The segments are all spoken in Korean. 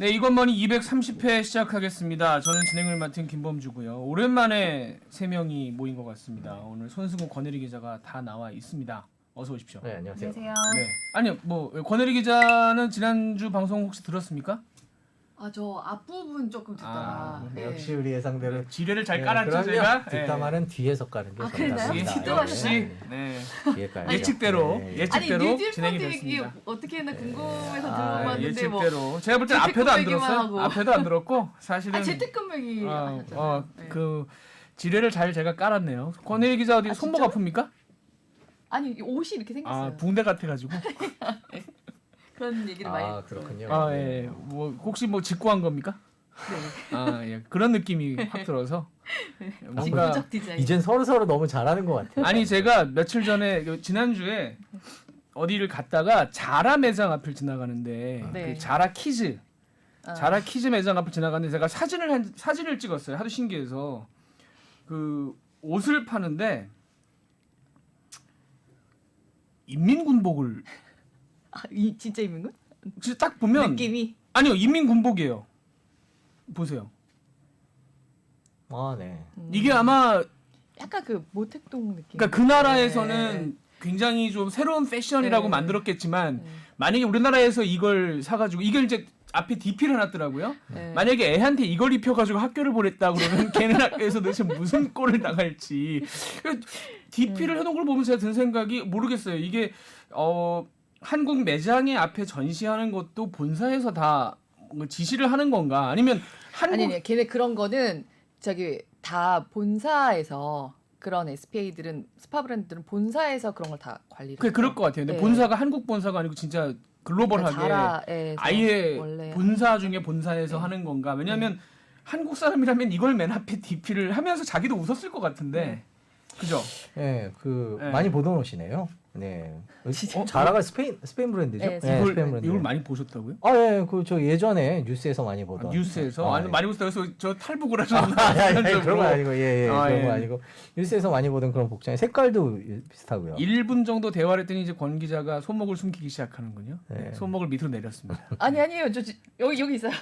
네, 이것머니 230회 시작하겠습니다. 저는 진행을 맡은 김범주고요. 오랜만에 3명이 모인 것 같습니다. 오늘 손승우 권혜리 기자가 다 나와 있습니다. 어서 오십시오. 네, 안녕하세요. 안녕하세요. 네. 아니요, 권혜리 기자는 지난주 방송 혹시 들었습니까? 아, 저 앞부분 조금 듣다가. 네, 역시 우리 예상대로 지뢰를 잘 깔았죠, 그럼요. 제가? 뒷담화는 뒤에서 까는 게 그랬나요? 정답입니다. 뒷담화 역시 네. 뒤에 까야죠. 예측대로 네. 아니 예측대로 뉴딜 진행이 펀드 얘기 됐습니다. 어떻게 했나 궁금해서 아, 들어봤는데 뭐. 예측대로 제가 볼 때 앞에도 안 재택근무 들었어요. 얘기만 하고. 앞에도 안 들었고 사실은 재택근무 얘기 하셨잖아요. 네. 그 지뢰를 잘 제가 깔았네요. 권혜리 기자 어디 손목 진짜로? 아픕니까? 아니 옷이 이렇게 생겼어요. 아 붕대 같아가지고. 그런 얘기를 많이. 아, 그렇군요. 아 예. 뭐 혹시 뭐 직구한 겁니까? 네. 아 예. 그런 느낌이 확 들어서 뭔가 직구적 디자인. 이젠 서로 너무 잘하는 것 같아요. 아니 제가 며칠 전에 지난주에 어디를 갔다가 자라 매장 앞을 지나가는데 네. 그 자라 키즈 자라 키즈 매장 앞을 지나가는데 제가 사진을 찍었어요. 하도 신기해서 그 옷을 파는데 인민군복을 아, 진짜 입는 거? 진짜 딱 보면 느낌이. 아니요 인민군복이에요. 보세요. 아, 네. 이게 아마 약간 그 모택동 느낌. 그러니까 그 나라에서는 굉장히 좀 새로운 패션이라고 네. 만들었겠지만 만약에 우리나라에서 이걸 사가지고 이걸 이제 앞에 DP를 해놨더라고요. 네. 만약에 애한테 이걸 입혀가지고 학교를 보냈다 그러면 걔는 학교에서 도대체 무슨 꼴을 당할지. DP를 해놓은 걸 보면서 제가 든 생각이 모르겠어요. 이게 한국 매장의 앞에 전시하는 것도 본사에서 다 뭐 지시를 하는 건가? 아니면 한국 아니 걔네 그런 거는 저기 다 본사에서 그런 SPA들은 스파 브랜드들은 본사에서 그런 걸 다 관리를. 그럴 것 같아요. 근데 네. 본사가 한국 본사가 아니고 진짜 글로벌하게 자라에서 아예 원래 본사 중에 본사에서 하는 건가? 왜냐하면 한국 사람이라면 이걸 맨 앞에 DP를 하면서 자기도 웃었을 것 같은데, 그죠? 네, 네. 많이 보던 옷이네요. 네. 진짜? 자라가 스페인 브랜드죠? 네, 이걸, 스페인 브랜드. 이걸 많이 보셨다고요? 아, 예, 저 예전에 뉴스에서 많이 보던. 뉴스에서 아, 아니 예. 많이 보셨다고 해서 저 탈북을 하셨나? 아니, 그런 건 아니고, 예, 아, 그런 예. 건 아니고 뉴스에서 많이 보던 그런 복장의 색깔도 비슷하고요. 1분 정도 대화를 했더니 이제 권 기자가 손목을 숨기기 시작하는군요. 네. 손목을 밑으로 내렸습니다. 아니에요. 여기 있어요.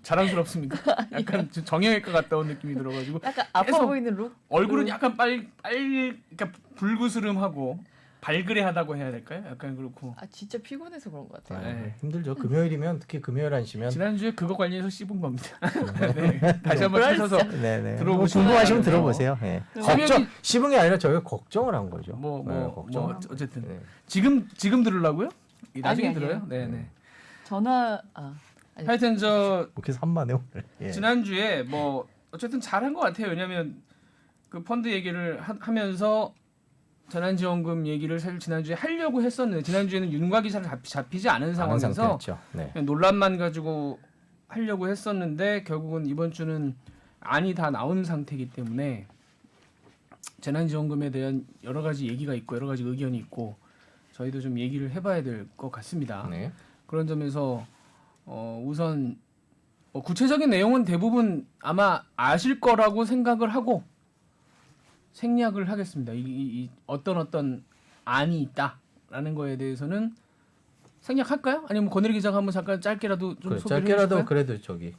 자랑스럽습니까? 약간 정형외과 갔다 온 느낌이 들어가지고 약간 아파 계속 보이는 룩. 얼굴은 약간 그러니까 불그스름하고 발그레하다고 해야 될까요? 약간 그렇고. 아 진짜 피곤해서 그런 것 같아요. 네. 힘들죠. 금요일이면 특히 금요일 안 쉬면. 지난주에 그거 관련해서 씹은 겁니다. 네. 다시 한번 찾아서 네네. 들어보시면 궁금하시면 돼요. 들어보세요. 네. 세명이- 씹은 게 아니라 저희가 걱정을 한 거죠. 뭐 어쨌든 네. 지금 들으려고요? 나중에 아니요. 들어요? 네네. 전화 하여튼 저 이렇게 산만해 오늘. 예. 지난주에 뭐 어쨌든 잘한 것 같아요. 왜냐하면 그 펀드 얘기를 하면서 재난지원금 얘기를 사실 지난주에 하려고 했었는데 지난주에는 윤곽 기사를 잡히지 않은 상황에서 상태였죠. 네. 그냥 논란만 가지고 하려고 했었는데 결국은 이번 주는 안이 다 나온 상태이기 때문에 재난지원금에 대한 여러 가지 얘기가 있고 여러 가지 의견이 있고 저희도 좀 얘기를 해봐야 될 것 같습니다. 네. 그런 점에서 우선 구체적인 내용은 대부분 아마 아실 거라고 생각을 하고 생략을 하겠습니다. 이 어떤 안이 있다라는 거에 대해서는 생략할까요? 아니면 권혜리 기자가 한번 잠깐 짧게라도 좀 그래, 소개를 짧게라도 해줄까요? 그래도 저기.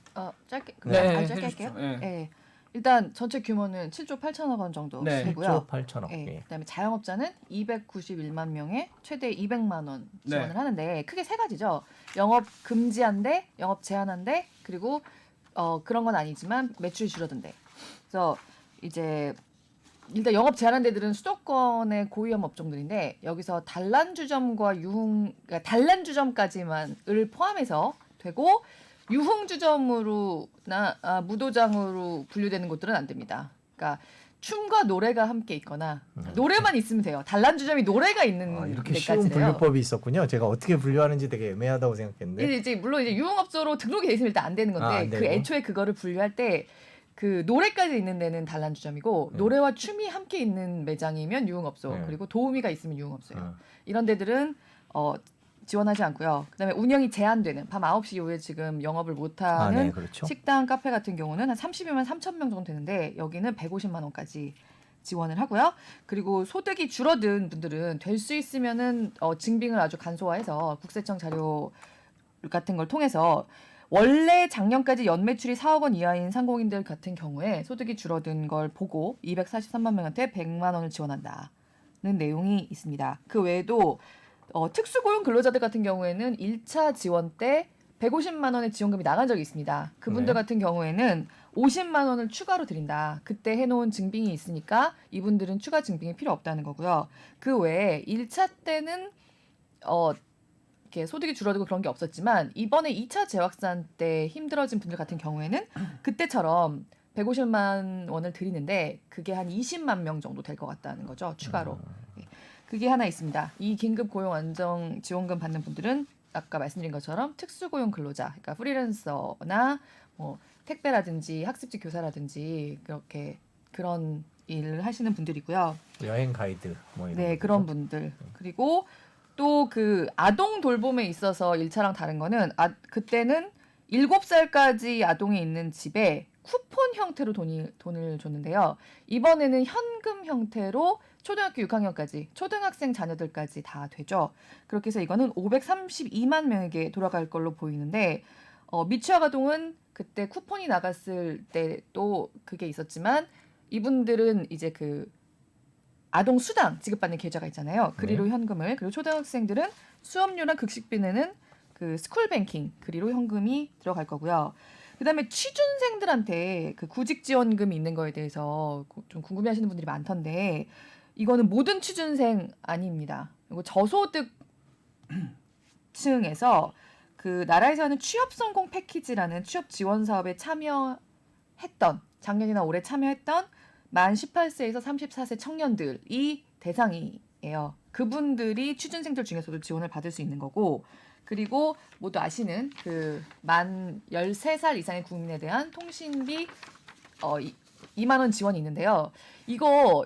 짧게 네, 짧게 해주십시오. 할게요. 네. 네. 일단 전체 규모는 7조 8천억 원 정도 네. 되고요. 7조 8천억. 네. 예. 그다음에 자영업자는 291만 명에 최대 200만 원 지원을 네. 하는데 크게 세 가지죠. 영업 금지한데, 영업 제한한데, 그리고 그런 건 아니지만 매출이 줄어든대. 그래서 이제 일단 영업 제한한 데들은 수도권의 고위험 업종들인데 여기서 단란주점과 그러니까 단란주점까지만을 포함해서 되고 유흥주점으로나 무도장으로 분류되는 곳들은 안 됩니다. 그러니까 춤과 노래가 함께 있거나 노래만 있으면 돼요. 단란주점이 노래가 있는 이렇게 쉬운 데까지래요. 분류법이 있었군요. 제가 어떻게 분류하는지 되게 애매하다고 생각했는데. 이제 물론 이제 유흥업소로 등록이 돼 있으면 일단 안 되는 건데 안 그 되고. 애초에 그거를 분류할 때 그 노래까지 있는 데는 단란주점이고 노래와 춤이 함께 있는 매장이면 유흥업소 네. 그리고 도우미가 있으면 유흥업소예요. 네. 이런 데들은 지원하지 않고요. 그다음에 운영이 제한되는 밤 9시 이후에 지금 영업을 못하는 네, 그렇죠. 식당, 카페 같은 경우는 한 30여만 3천 명 정도 되는데 여기는 150만 원까지 지원을 하고요. 그리고 소득이 줄어든 분들은 될 수 있으면은 증빙을 아주 간소화해서 국세청 자료 같은 걸 통해서 원래 작년까지 연매출이 4억 원 이하인 상공인들 같은 경우에 소득이 줄어든 걸 보고 243만 명한테 100만 원을 지원한다는 내용이 있습니다. 그 외에도 특수고용 근로자들 같은 경우에는 1차 지원 때 150만 원의 지원금이 나간 적이 있습니다. 그분들 네. 같은 경우에는 50만 원을 추가로 드린다. 그때 해놓은 증빙이 있으니까 이분들은 추가 증빙이 필요 없다는 거고요. 그 외에 1차 때는 이렇게 소득이 줄어들고 그런 게 없었지만 이번에 2차 재확산 때 힘들어진 분들 같은 경우에는 그때처럼 150만 원을 드리는데 그게 한 20만 명 정도 될 것 같다는 거죠. 추가로. 그게 하나 있습니다. 이 긴급 고용 안정 지원금 받는 분들은 아까 말씀드린 것처럼 특수고용 근로자, 그러니까 프리랜서나 뭐 택배라든지 학습지 교사라든지 그렇게 그런 일을 하시는 분들이고요. 여행 가이드 뭐 이런. 네, 거죠? 그런 분들. 그리고 또 그 아동 돌봄에 있어서 1차랑 다른 거는 그때는 7살까지 아동이 있는 집에 쿠폰 형태로 돈을 줬는데요. 이번에는 현금 형태로 초등학교 6학년까지 초등학생 자녀들까지 다 되죠. 그렇게 해서 이거는 532만 명에게 돌아갈 걸로 보이는데 미취학 아동은 그때 쿠폰이 나갔을 때도 그게 있었지만 이분들은 이제 그 아동 수당 지급받는 계좌가 있잖아요. 그리로 현금을. 그리고 초등학생들은 수업료랑 극식비 내는 그 스쿨뱅킹 그리로 현금이 들어갈 거고요. 그다음에 취준생들한테 그 구직 지원금이 있는 거에 대해서 좀 궁금해하시는 분들이 많던데 이거는 모든 취준생 아닙니다. 이거 저소득 층에서 그 나라에서 하는 취업 성공 패키지라는 취업 지원 사업에 참여했던 작년이나 올해 참여했던 만 18세에서 34세 청년들이 대상이에요. 그분들이 취준생들 중에서도 지원을 받을 수 있는 거고 그리고 모두 아시는 그 만 13살 이상의 국민에 대한 통신비 2만 원 지원이 있는데요. 이거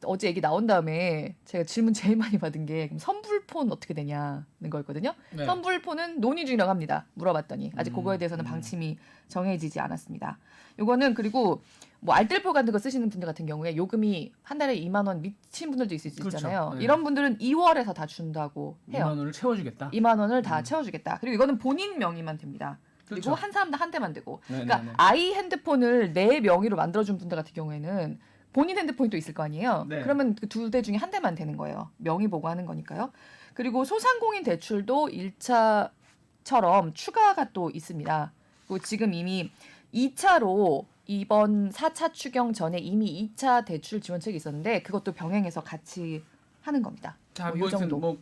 어제 얘기 나온 다음에 제가 질문 제일 많이 받은 게 그럼 선불폰 어떻게 되냐는 거였거든요. 네. 선불폰은 논의 중이라고 합니다. 물어봤더니 아직 그거에 대해서는 방침이 정해지지 않았습니다. 요거는 그리고 뭐 알뜰포 같은 거 쓰시는 분들 같은 경우에 요금이 한 달에 2만 원 미친 분들도 있을 수 그렇죠. 있잖아요. 네. 이런 분들은 2월에서 다 준다고 해요. 2만 원을 채워주겠다. 2만 원을 다 채워주겠다. 그리고 이거는 본인 명의만 됩니다. 그리고 그렇죠. 한 사람당 한 대만 되고. 네, 그러니까 네, 네. 아이 핸드폰을 내 명의로 만들어준 분들 같은 경우에는 본인 핸드폰이 또 있을 거 아니에요. 네. 그러면 그 두 대 중에 한 대만 되는 거예요. 명의 보고 하는 거니까요. 그리고 소상공인 대출도 1차처럼 추가가 또 있습니다. 그리고 지금 이미 2차로 이번 4차 추경 전에 이미 2차 대출 지원책이 있었는데 그것도 병행해서 같이 하는 겁니다. 자, 뭐 이 정도. 뭐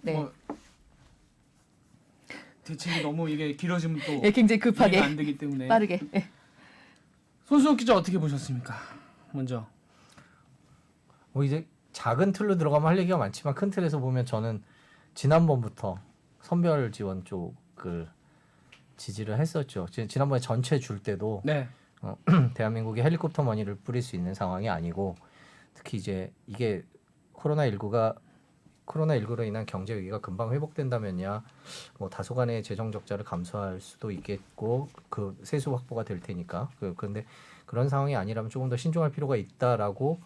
대책이 너무 이게 길어지면 또 예, 굉장히 이해가 급하게 안 되기 때문에 빠르게. 예. 손수혁 기자 어떻게 보셨습니까? 먼저. 뭐 이제 작은 틀로 들어가면 할 얘기가 많지만 큰 틀에서 보면 저는 지난번부터 선별 지원 쪽을 지지를 했었죠. 지난번에 전체 줄 때도 네. 대한민국이 헬리콥터 머니를 뿌릴 수 있는 상황이 아니고 특히 이제 이게 코로나19로 인한 경제 위기가 금방 회복된다면야 뭐 다소간의 재정 적자를 감수할 수도 있겠고 그 세수 확보가 될 테니까 그런데 그런 상황이 아니라면 조금 더 신중할 필요가 있다라고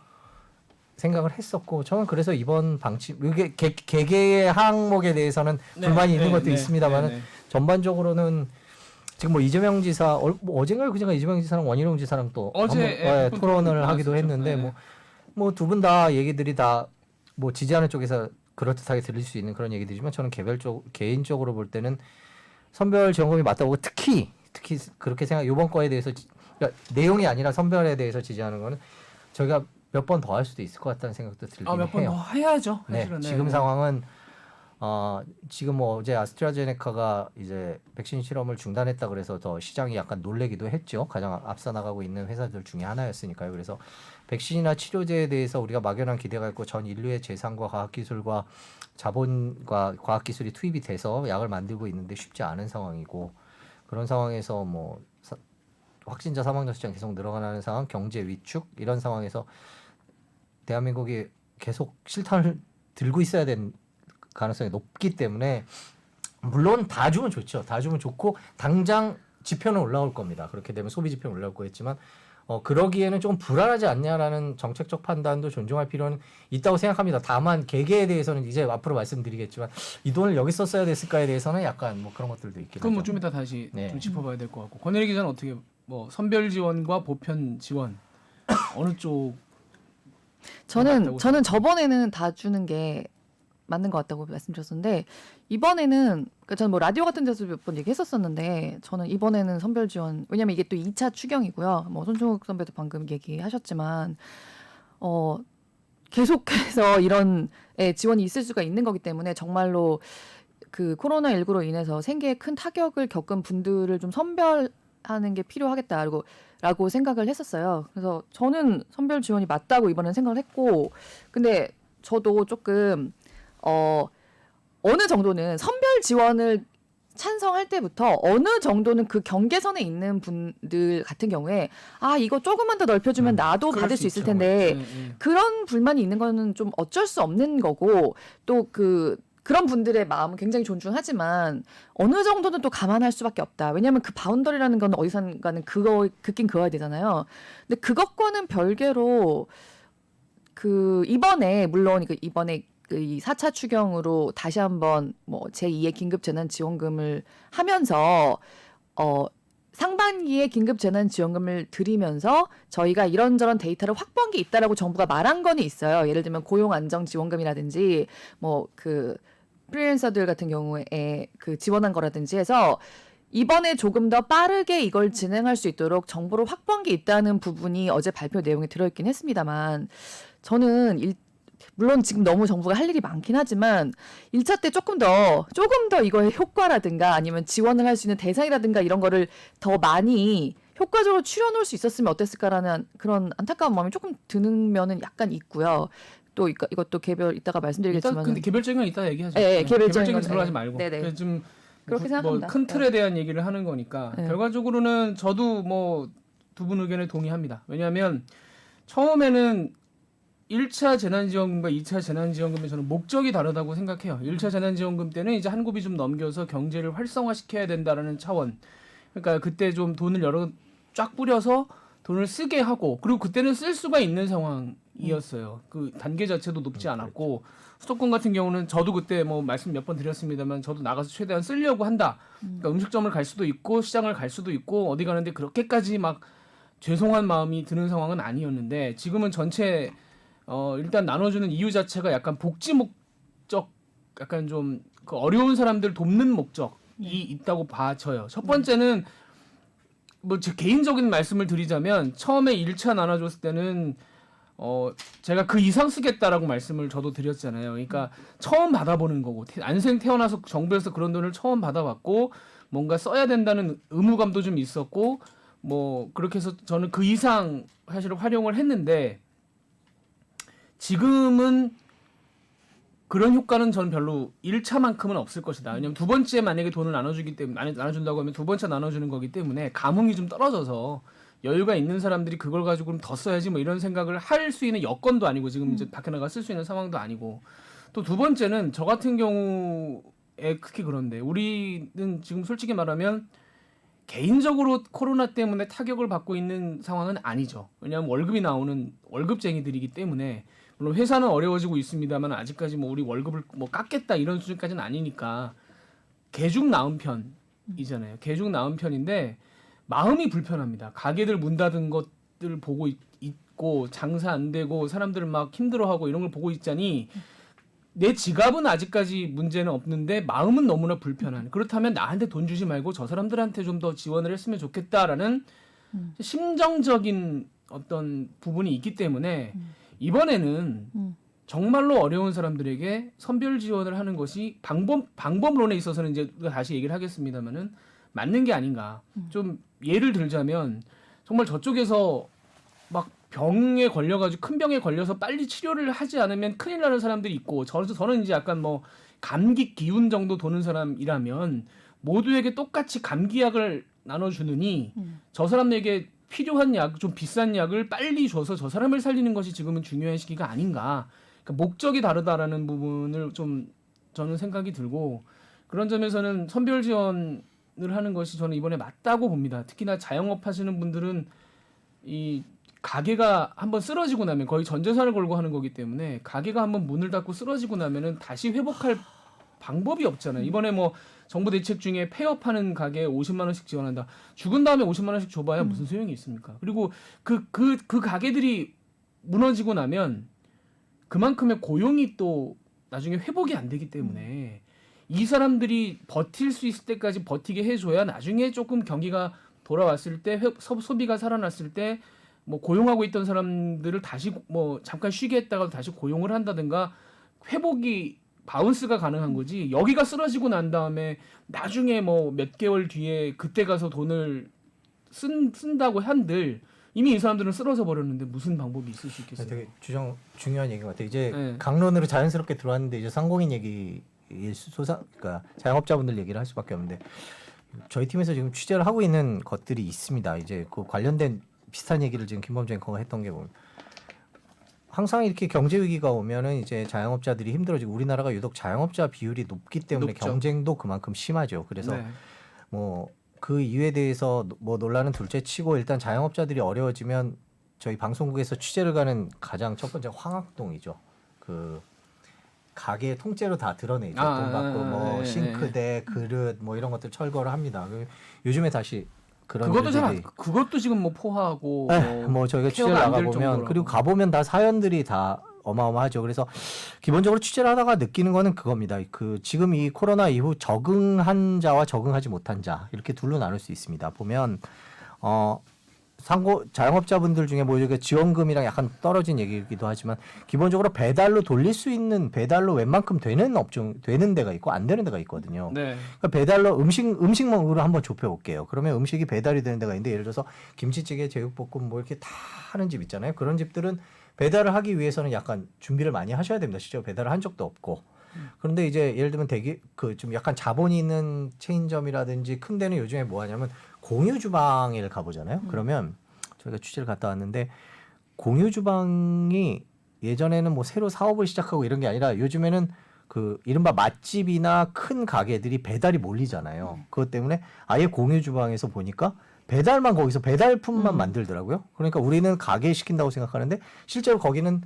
생각을 했었고 저는 그래서 이번 방침 이게 개개의 항목에 대해서는 불만이 있는 것도 있습니다만은 전반적으로는 지금 뭐 이재명 지사 뭐 어젠가 그젠가 이재명 지사랑 원희룡 지사랑 또 어제 토론을 하기도 했는데 네. 뭐 두 분 다 얘기들이 다 뭐 지지하는 쪽에서 그럴듯하게 들릴 수 있는 그런 얘기들이지만 저는 개인적으로 볼 때는 선별 지원금이 맞다고 특히 그렇게 이번 거에 대해서 그러니까 내용이 아니라 선별에 대해서 지지하는 거는 저희가 몇 번 더 할 수도 있을 것 같다는 생각도 들긴 몇 번 해요. 더 해야죠. 네, 사실은. 네. 지금 상황은 지금 뭐 어제 아스트라제네카가 이제 백신 실험을 중단했다 그래서 더 시장이 약간 놀래기도 했죠. 가장 앞서 나가고 있는 회사들 중에 하나였으니까요. 그래서 백신이나 치료제에 대해서 우리가 막연한 기대가 있고 전 인류의 재산과 과학기술과 자본과 과학기술이 투입이 돼서 약을 만들고 있는데 쉽지 않은 상황이고 그런 상황에서 뭐 확진자 사망자 숫자 계속 늘어나는 상황, 경제 위축 이런 상황에서 대한민국이 계속 실탄을 들고 있어야 되는 가능성이 높기 때문에 물론 다 주면 좋죠. 다 주면 좋고 당장 지표는 올라올 겁니다. 그렇게 되면 소비 지표는 올라올 거겠지만 그러기에는 좀 불안하지 않냐라는 정책적 판단도 존중할 필요는 있다고 생각합니다. 다만 개개에 대해서는 이제 앞으로 말씀드리겠지만 이 돈을 여기 썼어야 됐을까에 대해서는 약간 뭐 그런 것들도 있긴 그건 뭐 하죠. 좀 이따 다시 네. 좀 짚어봐야 될 것 같고 권혜리 기자는 어떻게 뭐 선별 지원과 보편 지원 어느 쪽 맞다고 저는 저번에는 다 주는 게 맞는 것 같다고 말씀드렸었는데 이번에는 그러니까 저는 뭐 라디오 같은 데서 몇 번 얘기했었었는데 저는 이번에는 선별 지원 왜냐면 이게 또 2차 추경이고요. 뭐 손종욱 선배도 방금 얘기하셨지만 계속해서 이런 지원이 있을 수가 있는 거기 때문에 정말로 그 코로나19로 인해서 생계에 큰 타격을 겪은 분들을 좀 선별하는 게 필요하겠다라고 생각을 했었어요. 그래서 저는 선별 지원이 맞다고 이번엔 생각을 했고 근데 저도 조금 어느 정도는 선별 지원을 찬성할 때부터 어느 정도는 그 경계선에 있는 분들 같은 경우에 이거 조금만 더 넓혀주면 나도 그럴 받을 수 수 있을 있죠. 텐데 네. 그런 불만이 있는 거는 좀 어쩔 수 없는 거고 또 그런 분들의 마음은 굉장히 존중하지만 어느 정도는 또 감안할 수밖에 없다. 왜냐하면 그 바운더리라는 건 어디선가는 그긴 그어야 되잖아요. 근데 그것과는 별개로 이번에 물론 이번에 이 4차 추경으로 다시 한번 뭐 제2의 긴급 재난 지원금을 하면서 상반기에 긴급 재난 지원금을 드리면서 저희가 이런저런 데이터를 확보한 게 있다라고 정부가 말한 거는 있어요. 예를 들면 고용 안정 지원금이라든지 뭐 프리랜서들 같은 경우에 지원한 거라든지 해서 이번에 조금 더 빠르게 이걸 진행할 수 있도록 정보를 확보한 게 있다는 부분이 어제 발표 내용에 들어있긴 했습니다만 저는 물론 지금 너무 정부가 할 일이 많긴 하지만 1차 때 조금 더 이거의 효과라든가 아니면 지원을 할 수 있는 대상이라든가 이런 거를 더 많이 효과적으로 추려놓을 수 있었으면 어땠을까라는 그런 안타까운 마음이 조금 드는 면은 약간 있고요. 또 이것도 개별 이따가 말씀드리겠지만 일단 근데 개별적인 건 이따 얘기하죠. 네, 개별적인 건, 들어가지 네. 말고 네네. 좀 그렇게 생각합니다. 큰 틀에 대한 얘기를 하는 거니까 네. 결과적으로는 저도 뭐 두 분 의견에 동의합니다. 왜냐하면 처음에는 1차 재난지원금과 2차 재난지원금의 저는 목적이 다르다고 생각해요. 1차 재난지원금 때는 이제 한 곱이 좀 넘겨서 경제를 활성화시켜야 된다라는 차원. 그러니까 그때 좀 돈을 쫙 뿌려서 돈을 쓰게 하고 그리고 그때는 쓸 수가 있는 상황이었어요. 그 단계 자체도 높지 않았고 수도권 같은 경우는 저도 그때 뭐 말씀 몇 번 드렸습니다만 저도 나가서 최대한 쓰려고 한다. 그러니까 음식점을 갈 수도 있고 시장을 갈 수도 있고 어디 가는데 그렇게까지 막 죄송한 마음이 드는 상황은 아니었는데 지금은 전체 일단 나눠주는 이유 자체가 약간 복지 목적, 약간 좀 그 어려운 사람들 돕는 목적이 있다고 봐져요. 첫 번째는 뭐 제 개인적인 말씀을 드리자면 처음에 1차 나눠줬을 때는 제가 그 이상 쓰겠다라고 말씀을 저도 드렸잖아요. 그러니까 처음 받아보는 거고 안생 태어나서 정부에서 그런 돈을 처음 받아봤고 뭔가 써야 된다는 의무감도 좀 있었고 뭐 그렇게 해서 저는 그 이상 사실 활용을 했는데 지금은 그런 효과는 저는 별로 1차만큼은 없을 것이다. 왜냐면 두 번째 만약에 돈을 나눠준다고 하면 두 번째 나눠주는 거기 때문에 감흥이 좀 떨어져서 여유가 있는 사람들이 그걸 가지고 그럼 더 써야지 뭐 이런 생각을 할 수 있는 여건도 아니고 지금 이제 밖에 나가 쓸 수 있는 상황도 아니고 또 두 번째는 저 같은 경우에 특히 그런데 우리는 지금 솔직히 말하면 개인적으로 코로나 때문에 타격을 받고 있는 상황은 아니죠. 왜냐하면 월급이 나오는 월급쟁이들이기 때문에 물론 회사는 어려워지고 있습니다만 아직까지 뭐 우리 월급을 뭐 깎겠다 이런 수준까지는 아니니까 개중 나은 편이잖아요. 개중 나은 편인데 마음이 불편합니다. 가게들 문 닫은 것들 보고 있고 장사 안 되고 사람들 막 힘들어하고 이런 걸 보고 있자니 내 지갑은 아직까지 문제는 없는데 마음은 너무나 불편한. 그렇다면 나한테 돈 주지 말고 저 사람들한테 좀 더 지원을 했으면 좋겠다라는 심정적인 어떤 부분이 있기 때문에 이번에는 정말로 어려운 사람들에게 선별 지원을 하는 것이 방법론에 있어서는 이제 다시 얘기를 하겠습니다만은 맞는 게 아닌가. 좀 예를 들자면 정말 저쪽에서 막 병에 걸려가지고 큰 병에 걸려서 빨리 치료를 하지 않으면 큰일 나는 사람들이 있고 저는 이제 약간 뭐 감기 기운 정도 도는 사람이라면 모두에게 똑같이 감기약을 나눠주느니 저 사람에게 필요한 약, 좀 비싼 약을 빨리 줘서 저 사람을 살리는 것이 지금은 중요한 시기가 아닌가. 그러니까 목적이 다르다라는 부분을 좀 저는 생각이 들고 그런 점에서는 선별 지원을 하는 것이 저는 이번에 맞다고 봅니다. 특히나 자영업 하시는 분들은 이 가게가 한번 쓰러지고 나면 거의 전 재산을 걸고 하는 거기 때문에 가게가 한번 문을 닫고 쓰러지고 나면은 다시 회복할 방법이 없잖아요. 이번에 뭐 정부 대책 중에 폐업하는 가게에 50만 원씩 지원한다. 죽은 다음에 50만 원씩 줘봐야 무슨 소용이 있습니까? 그리고 그 가게들이 무너지고 나면 그만큼의 고용이 또 나중에 회복이 안 되기 때문에 이 사람들이 버틸 수 있을 때까지 버티게 해줘야 나중에 조금 경기가 돌아왔을 때 소비가 살아났을 때 뭐 고용하고 있던 사람들을 다시 뭐 잠깐 쉬게 했다가 다시 고용을 한다든가 회복이 바운스가 가능한 거지. 여기가 쓰러지고 난 다음에 나중에 뭐 몇 개월 뒤에 그때 가서 돈을 쓴다고 한들 이미 이 사람들은 쓰러져 버렸는데 무슨 방법이 있을 수 있겠어요? 되게 중요한 얘기 같아요. 이제 네. 강론으로 자연스럽게 들어왔는데 이제 상공인 얘기 그러니까 자영업자분들 얘기를 할 수밖에 없는데 저희 팀에서 지금 취재를 하고 있는 것들이 있습니다. 이제 그 관련된 비슷한 얘기를 지금 김범주 앵커가 했던 게 보면 항상 이렇게 경제 위기가 오면은 이제 자영업자들이 힘들어지고 우리나라가 유독 자영업자 비율이 높기 때문에 높죠. 경쟁도 그만큼 심하죠. 그래서 네. 뭐 그 이유에 대해서 뭐 논란은 둘째치고 일단 자영업자들이 어려워지면 저희 방송국에서 취재를 가는 가장 첫 번째 황학동이죠. 그 가게 통째로 다 드러내죠. 돈 받고 뭐 네, 싱크대, 그릇 뭐 이런 것들 철거를 합니다. 요즘에 다시 그런 그것도 일들이 그것도 지금 뭐 포화하고 뭐 저희가 취재를 케어가 안될 나가보면 정도라고. 그리고 가보면 다 사연들이 다 어마어마하죠. 그래서 기본적으로 취재를 하다가 느끼는 거는 그겁니다. 그 지금 이 코로나 이후 적응한 자와 적응하지 못한 자 이렇게 둘로 나눌 수 있습니다. 보면 자영업자분들 중에 뭐 이렇게 지원금이랑 약간 떨어진 얘기이기도 하지만 기본적으로 배달로 돌릴 수 있는 배달로 웬만큼 되는 데가 있고 안 되는 데가 있거든요. 네. 그러니까 배달로 음식으로 한번 좁혀볼게요. 그러면 음식이 배달이 되는 데가 있는데 예를 들어서 김치찌개, 제육볶음 뭐 이렇게 다 하는 집 있잖아요. 그런 집들은 배달을 하기 위해서는 약간 준비를 많이 하셔야 됩니다. 실제로 배달을 한 적도 없고. 그런데 이제 예를 들면 좀 약간 자본이 있는 체인점이라든지 큰 데는 요즘에 뭐 하냐면 공유 주방에 가보잖아요. 그러면 저희가 취재를 갔다 왔는데 공유 주방이 예전에는 뭐 새로 사업을 시작하고 이런 게 아니라 요즘에는 그 이른바 맛집이나 큰 가게들이 배달이 몰리잖아요. 그것 때문에 아예 공유 주방에서 보니까 배달만 거기서 배달품만 만들더라고요. 그러니까 우리는 가게 시킨다고 생각하는데 실제로 거기는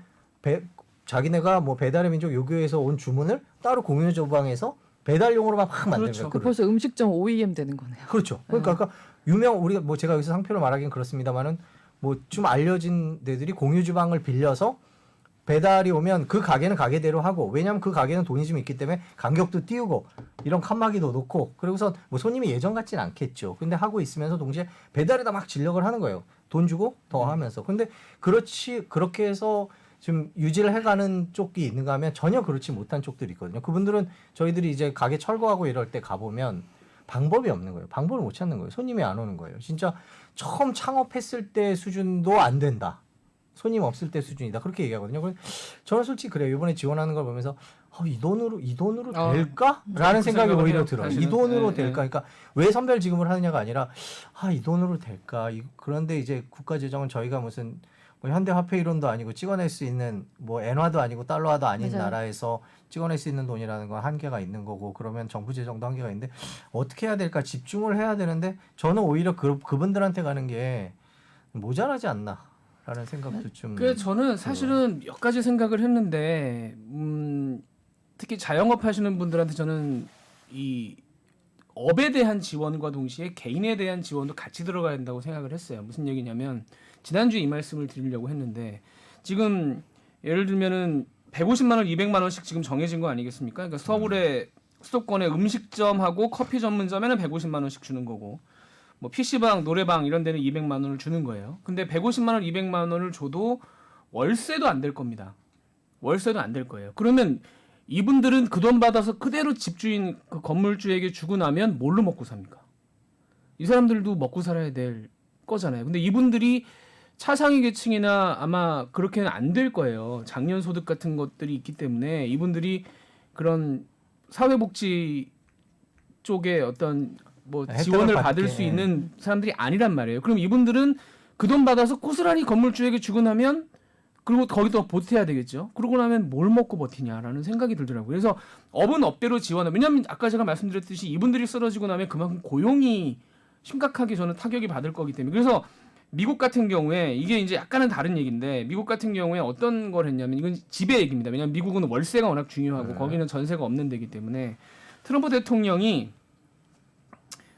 자기네가 뭐 배달의 민족 요교에서 온 주문을 따로 공유 주방에서 배달용으로만 막 만든 그렇죠. 거예요. 그 벌써 음식점 OEM 되는 거네요. 그렇죠. 그러니까 우리가 뭐 제가 여기서 상표를 말하긴 그렇습니다만은 뭐 좀 알려진 데들이 공유 주방을 빌려서 배달이 오면 그 가게는 가게대로 하고 왜냐하면 그 가게는 돈이 좀 있기 때문에 간격도 띄우고 이런 칸막이도 놓고 그러고서 뭐 손님이 예전 같진 않겠죠. 근데 하고 있으면서 동시에 배달에다 막 진력을 하는 거예요. 돈 주고 더 하면서. 근데 그렇게 해서 좀 유지를 해가는 쪽이 있는가 하면 전혀 그렇지 못한 쪽들이 있거든요. 그분들은 저희들이 이제 가게 철거하고 이럴 때 가보면 방법이 없는 거예요. 방법을 못 찾는 거예요. 손님이 안 오는 거예요. 진짜 처음 창업했을 때 수준도 안 된다. 손님 없을 때 수준이다. 그렇게 얘기하거든요. 저는 솔직히 그래요. 이번에 지원하는 걸 보면서 이 돈으로 될까? 라는 생각이 오히려 들어요. 이 돈으로 될까? 그러니까 왜 선별 지급을 하느냐가 아니라 이 돈으로 될까? 그런데 이제 국가 재정은 저희가 무슨 뭐 현대화폐 이론도 아니고 찍어낼 수 있는 뭐 엔화도 아니고 달러화도 아닌 맞아요. 나라에서 찍어낼 수 있는 돈이라는 건 한계가 있는 거고 그러면 정부 재정도 한계가 있는데 어떻게 해야 될까? 집중을 해야 되는데 저는 오히려 그분들한테 가는 게 모자라지 않나? 라는 생각도 좀. 저는 사실은 몇 가지 생각을 했는데 특히 자영업 하시는 분들한테 저는 이 업에 대한 지원과 동시에 개인에 대한 지원도 같이 들어가야 된다고 생각을 했어요. 무슨 얘기냐면 지난주에 이 말씀을 드리려고 했는데 지금 예를 들면은 150만 원, 200만 원씩 지금 정해진 거 아니겠습니까? 그러니까 서울의 수도권의 음식점하고 커피 전문점에는 150만 원씩 주는 거고 뭐 PC방, 노래방 이런 데는 200만 원을 주는 거예요. 근데 150만 원, 200만 원을 줘도 월세도 안 될 겁니다. 월세도 안 될 거예요. 그러면 이분들은 그 돈 받아서 그대로 집주인 그 건물주에게 주고 나면 뭘로 먹고 삽니까? 이 사람들도 먹고 살아야 될 거잖아요. 근데 이분들이 차상위 계층이나 아마 그렇게는 안 될 거예요. 장년소득 같은 것들이 있기 때문에 이분들이 그런 사회복지 쪽에 어떤 뭐 지원을 받을 수 있는 사람들이 아니란 말이에요. 그럼 이분들은 그 돈 받아서 고스란히 건물주에게 주고 나면 그리고 거기도 보태야 되겠죠. 그러고 나면 뭘 먹고 버티냐라는 생각이 들더라고요. 그래서 업은 업대로 지원하면 왜냐하면 아까 제가 말씀드렸듯이 이분들이 쓰러지고 나면 그만큼 고용이 심각하게 저는 타격이 받을 거기 때문에 그래서 미국 같은 경우에 이게 이제 약간은 다른 얘기인데 미국 같은 경우에 어떤 걸 했냐면 이건 지배 얘기입니다. 왜냐하면 미국은 월세가 워낙 중요하고 거기는 전세가 없는 데기 때문에 트럼프 대통령이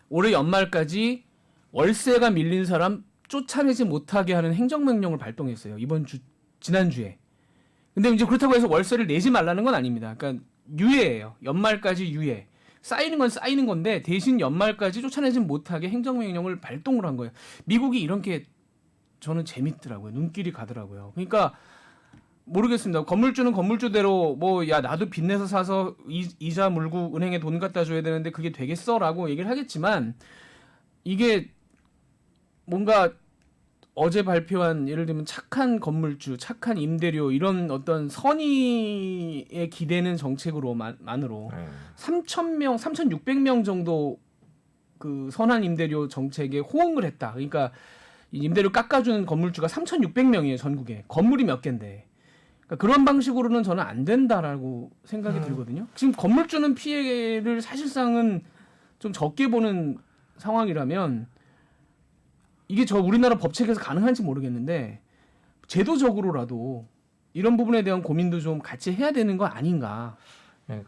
올해 연말까지 월세가 밀린 사람 쫓아내지 못하게 하는 행정명령을 발동했어요. 지난주에. 근데 이제 그렇다고 해서 월세를 내지 말라는 건 아닙니다. 그러니까 유예예요. 연말까지 유예. 쌓이는 건 쌓이는 건데 대신 연말까지 쫓아내지 못하게 행정명령을 발동을 한 거예요. 미국이 이런 게 저는 재밌더라고요. 눈길이 가더라고요. 그러니까 모르겠습니다. 건물주는 건물주대로 뭐 야 나도 빚내서 사서 이자 물고 은행에 돈 갖다 줘야 되는데 그게 되겠어라고 얘기를 하겠지만 이게 뭔가 어제 발표한 예를 들면 착한 건물주, 착한 임대료 이런 어떤 선의에 기대는 정책으로만으로 3,000명, 3,600명 정도 그 선한 임대료 정책에 호응을 했다. 그러니까 이 임대료 깎아주는 건물주가 3,600명이에요 전국에. 건물이 몇 개인데. 그러니까 그런 방식으로는 저는 안 된다라고 생각이 들거든요. 지금 건물주는 피해를 사실상은 좀 적게 보는 상황이라면 이게 저 우리나라 법책에서 가능한지 모르겠는데 제도적으로라도 이런 부분에 대한 고민도 좀 같이 해야 되는 거 아닌가. 네,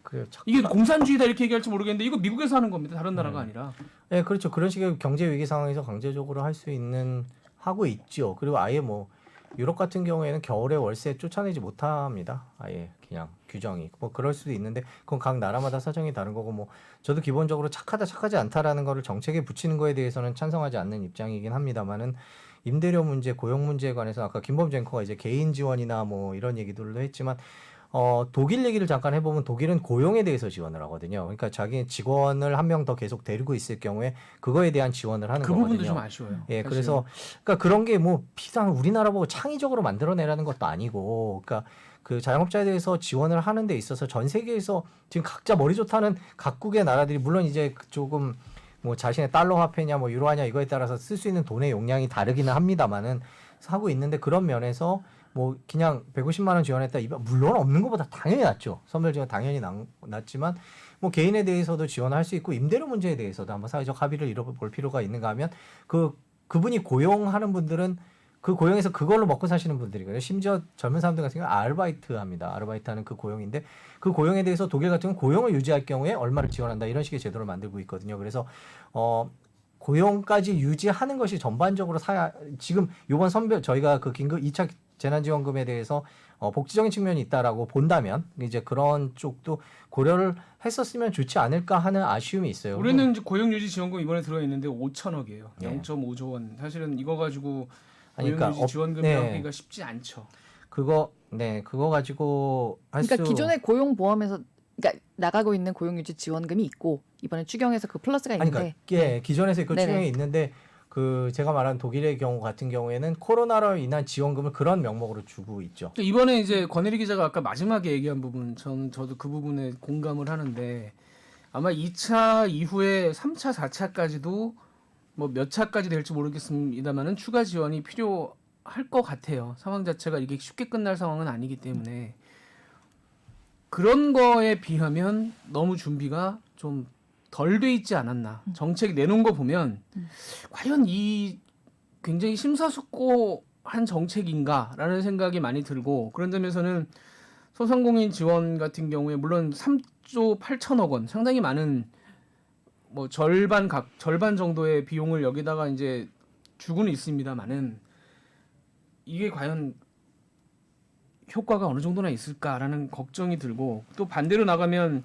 이게 공산주의다 이렇게 얘기할지 모르겠는데 이거 미국에서 하는 겁니다. 다른 나라가 아니라. 네, 그렇죠. 그런 식의 경제 위기 상황에서 강제적으로 할 수 있는 하고 있죠. 그리고 아예 뭐 유럽 같은 경우에는 겨울에 월세 쫓아내지 못합니다. 아예 그냥 규정이 뭐 그럴 수도 있는데 그건 각 나라마다 사정이 다른 거고 뭐 저도 기본적으로 착하다 착하지 않다라는 거를 정책에 붙이는 거에 대해서는 찬성하지 않는 입장이긴 합니다만은 임대료 문제, 고용 문제에 관해서 아까 김범재 앵커가 이제 개인 지원이나 뭐 이런 얘기들도 했지만 독일 얘기를 잠깐 해보면 독일은 고용에 대해서 지원을 하거든요. 그러니까 자기 직원을 한 명 더 계속 데리고 있을 경우에 그거에 대한 지원을 하는 그 거거든요. 부분도 좀 아쉬워요. 예, 사실은. 그래서 그러니까 그런 게 뭐 비상 우리나라 보고 창의적으로 만들어내라는 것도 아니고, 그러니까 그 자영업자에 대해서 지원을 하는 데 있어서 전 세계에서 지금 각자 머리 좋다는 각국의 나라들이 물론 이제 조금 뭐 자신의 달러 화폐냐 뭐 유로화냐 이거에 따라서 쓸 수 있는 돈의 용량이 다르기는 합니다만은 하고 있는데 그런 면에서 뭐 그냥 150만 원 지원했다. 물론 없는 것보다 당연히 낫죠. 선별 지원 당연히 낫지만 뭐 개인에 대해서도 지원할 수 있고 임대료 문제에 대해서도 한번 사회적 합의를 이뤄볼 필요가 있는가 하면 그분이 고용하는 분들은 그 고용에서 그걸로 먹고 사시는 분들이거든요. 심지어 젊은 사람들 같은 경우는 아르바이트 합니다. 아르바이트하는 그 고용인데 그 고용에 대해서 독일 같은 경우는 고용을 유지할 경우에 얼마를 지원한다 이런 식의 제도를 만들고 있거든요. 그래서 고용까지 유지하는 것이 전반적으로 지금 이번 저희가 그 긴급 2차 재난지원금에 대해서 복지적인 측면이 있다라고 본다면 이제 그런 쪽도 고려를 했었으면 좋지 않을까 하는 아쉬움이 있어요. 우리는 이제 고용유지 지원금 이번에 들어 있는데 5천억이에요. 예. 0.5조 원. 사실은 이거 가지고 그러니까 고용유지 지원금이 하기가 쉽지 않죠. 그거 가지고 그러니까 기존의 고용보험에서 그러니까 나가고 있는 고용유지 지원금이 있고 이번에 추경해서 그 플러스가 있는데 그러니까 기존에서 그 네네. 추경이 있는데 그 제가 말한 독일의 경우 같은 경우에는 코로나로 인한 지원금을 그런 명목으로 주고 있죠. 이번에 이제 권혜리 기자가 아까 마지막에 얘기한 부분 저도 그 부분에 공감을 하는데 아마 2차 이후에 3차, 4차까지도 뭐 몇 차까지 될지 모르겠습니다만은 추가 지원이 필요할 것 같아요. 상황 자체가 이게 쉽게 끝날 상황은 아니기 때문에 그런 거에 비하면 너무 준비가 좀 덜 돼 있지 않았나. 정책 내놓은 거 보면 과연 이 굉장히 심사숙고한 정책인가라는 생각이 많이 들고 그런 점에서는 소상공인 지원 같은 경우에 물론 3조 8천억 원 상당히 많은 뭐 절반 정도의 비용을 여기다가 이제 주고는 있습니다만은 이게 과연 효과가 어느 정도나 있을까라는 걱정이 들고 또 반대로 나가면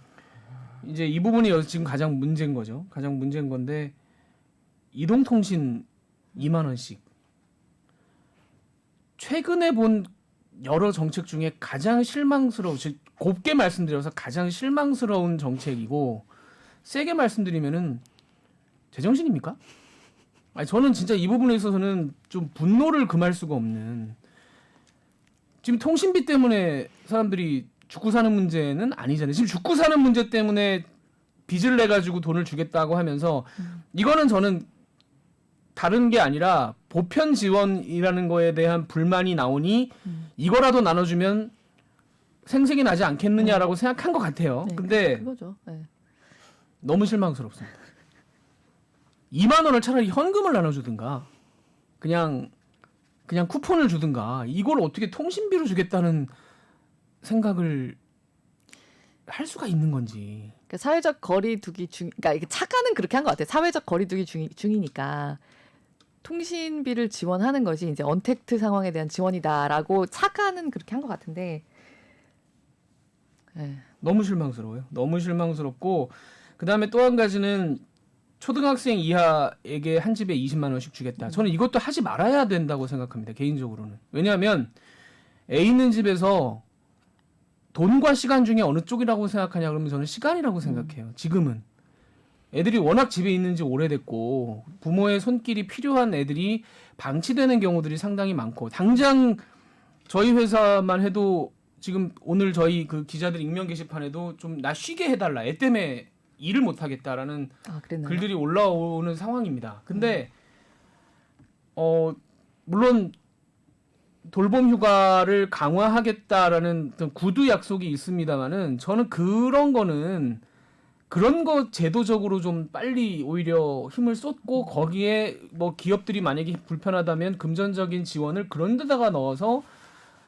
이제 이 부분이 지금 가장 문제인 거죠. 가장 문제인 건데 이동통신 2만 원씩 최근에 본 여러 정책 중에 가장 곱게 말씀드려서 가장 실망스러운 정책이고 세게 말씀드리면은 제정신입니까? 아니 저는 진짜 이 부분에 있어서는 좀 분노를 금할 수가 없는 지금 통신비 때문에 사람들이 죽고 사는 문제는 아니잖아요. 지금 죽고 사는 문제 때문에 빚을 내 가지고 돈을 주겠다고 하면서 이거는 저는 다른 게 아니라 보편 지원이라는 거에 대한 불만이 나오니 이거라도 나눠주면 생색이 나지 않겠느냐라고 생각한 것 같아요. 네, 근데 그거죠. 네. 너무 실망스럽습니다. 2만 원을 차라리 현금을 나눠주든가 그냥 쿠폰을 주든가 이걸 어떻게 통신비로 주겠다는 생각을 할 수가 있는 건지. 그러니까 사회적 거리두기 그러니까 이게 착안은 그렇게 한 것 같아요. 사회적 거리두기 중이니까 통신비를 지원하는 것이 이제 언택트 상황에 대한 지원이다라고 착안은 그렇게 한 것 같은데. 네. 너무 실망스러워요. 너무 실망스럽고 그다음에 또 한 가지는 초등학생 이하에게 한 집에 20만 원씩 주겠다. 저는 이것도 하지 말아야 된다고 생각합니다. 개인적으로는. 왜냐하면 애 있는 집에서 돈과 시간 중에 어느 쪽이라고 생각하냐 그러면 저는 시간이라고 생각해요. 지금은. 애들이 워낙 집에 있는 지 오래됐고 부모의 손길이 필요한 애들이 방치되는 경우들이 상당히 많고 당장 저희 회사만 해도 지금 오늘 저희 그 기자들 익명 게시판에도 좀 나 쉬게 해달라. 애 때문에 일을 못 하겠다라는 그랬나요? 글들이 올라오는 상황입니다. 근데 물론 돌봄 휴가를 강화하겠다라는 어떤 구두 약속이 있습니다만은 저는 그런 거 제도적으로 좀 빨리 오히려 힘을 쏟고 거기에 뭐 기업들이 만약에 불편하다면 금전적인 지원을 그런 데다가 넣어서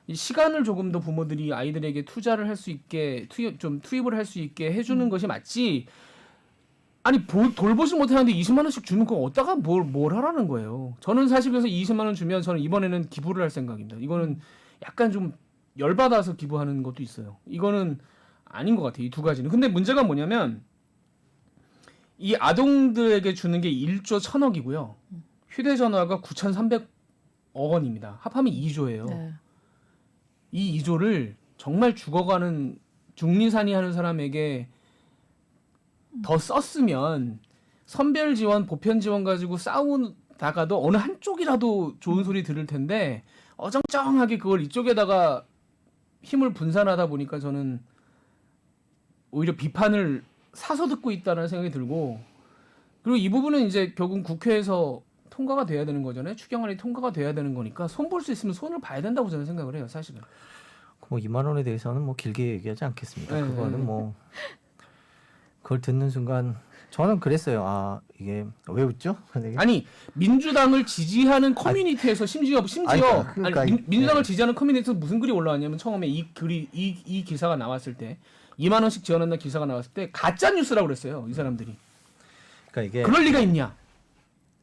이 시간을 조금 더 부모들이 아이들에게 투자를 할 수 있게 투입을 할 수 있게 해주는 것이 맞지. 아니 돌보지 못하는데 20만 원씩 주는 거 어디다가 뭘 하라는 거예요. 저는 사실 그래서 20만 원 주면 저는 이번에는 기부를 할 생각입니다. 이거는 약간 좀 열받아서 기부하는 것도 있어요. 이거는 아닌 것 같아요. 이 두 가지는. 근데 문제가 뭐냐면 이 아동들에게 주는 게 1조 1,000억이고요. 휴대전화가 9,300억 원입니다. 합하면 2조예요. 네. 이 2조를 정말 죽어가는 중리산이 하는 사람에게 더 썼으면 선별 지원, 보편 지원 가지고 싸우다가도 어느 한쪽이라도 좋은 소리 들을 텐데 어정쩡하게 그걸 이쪽에다가 힘을 분산하다 보니까 저는 오히려 비판을 사서 듣고 있다는 생각이 들고 그리고 이 부분은 이제 결국 국회에서 통과가 돼야 되는 거잖아요. 추경안이 통과가 돼야 되는 거니까 손 볼 수 있으면 손을 봐야 된다고 저는 생각을 해요. 사실은. 뭐 2만 원에 대해서는 뭐 길게 얘기하지 않겠습니다. 네, 그거는 네. 뭐 그걸 듣는 순간 저는 그랬어요. 아 이게 왜 웃죠? 아니 민주당을 지지하는 커뮤니티에서 심지어 그러니까 아니, 민주당을 네. 지지하는 커뮤니티에서 무슨 글이 올라왔냐면 처음에 이 기사가 나왔을 때 2만 원씩 지원한다는 기사가 나왔을 때 가짜 뉴스라고 그랬어요. 이 사람들이. 그러니까 이게 그럴 리가 있냐?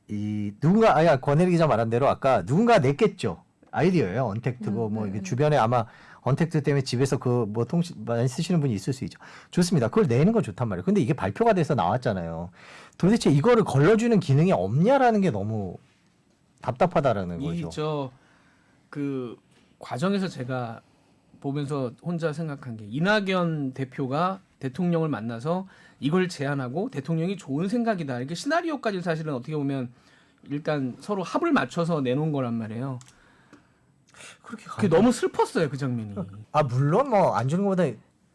이 누군가 권혜리 기자 말한 대로 아까 누군가 냈겠죠. 아이디어예요. 언택트고 뭐 이게 주변에 아마 언택트 때문에 집에서 그 뭐 통신 많이 쓰시는 분이 있을 수 있죠. 좋습니다. 그걸 내는 건 좋단 말이에요. 근데 이게 발표가 돼서 나왔잖아요. 도대체 이거를 걸러주는 기능이 없냐라는 게 너무 답답하다라는 거죠. 그 과정에서 제가 보면서 혼자 생각한 게 이낙연 대표가 대통령을 만나서 이걸 제안하고 대통령이 좋은 생각이다. 이렇게 시나리오까지 사실은 어떻게 보면 일단 서로 합을 맞춰서 내놓은 거란 말이에요. 그게 너무 슬펐어요 그 장면이. 물론 뭐 안 주는 것보다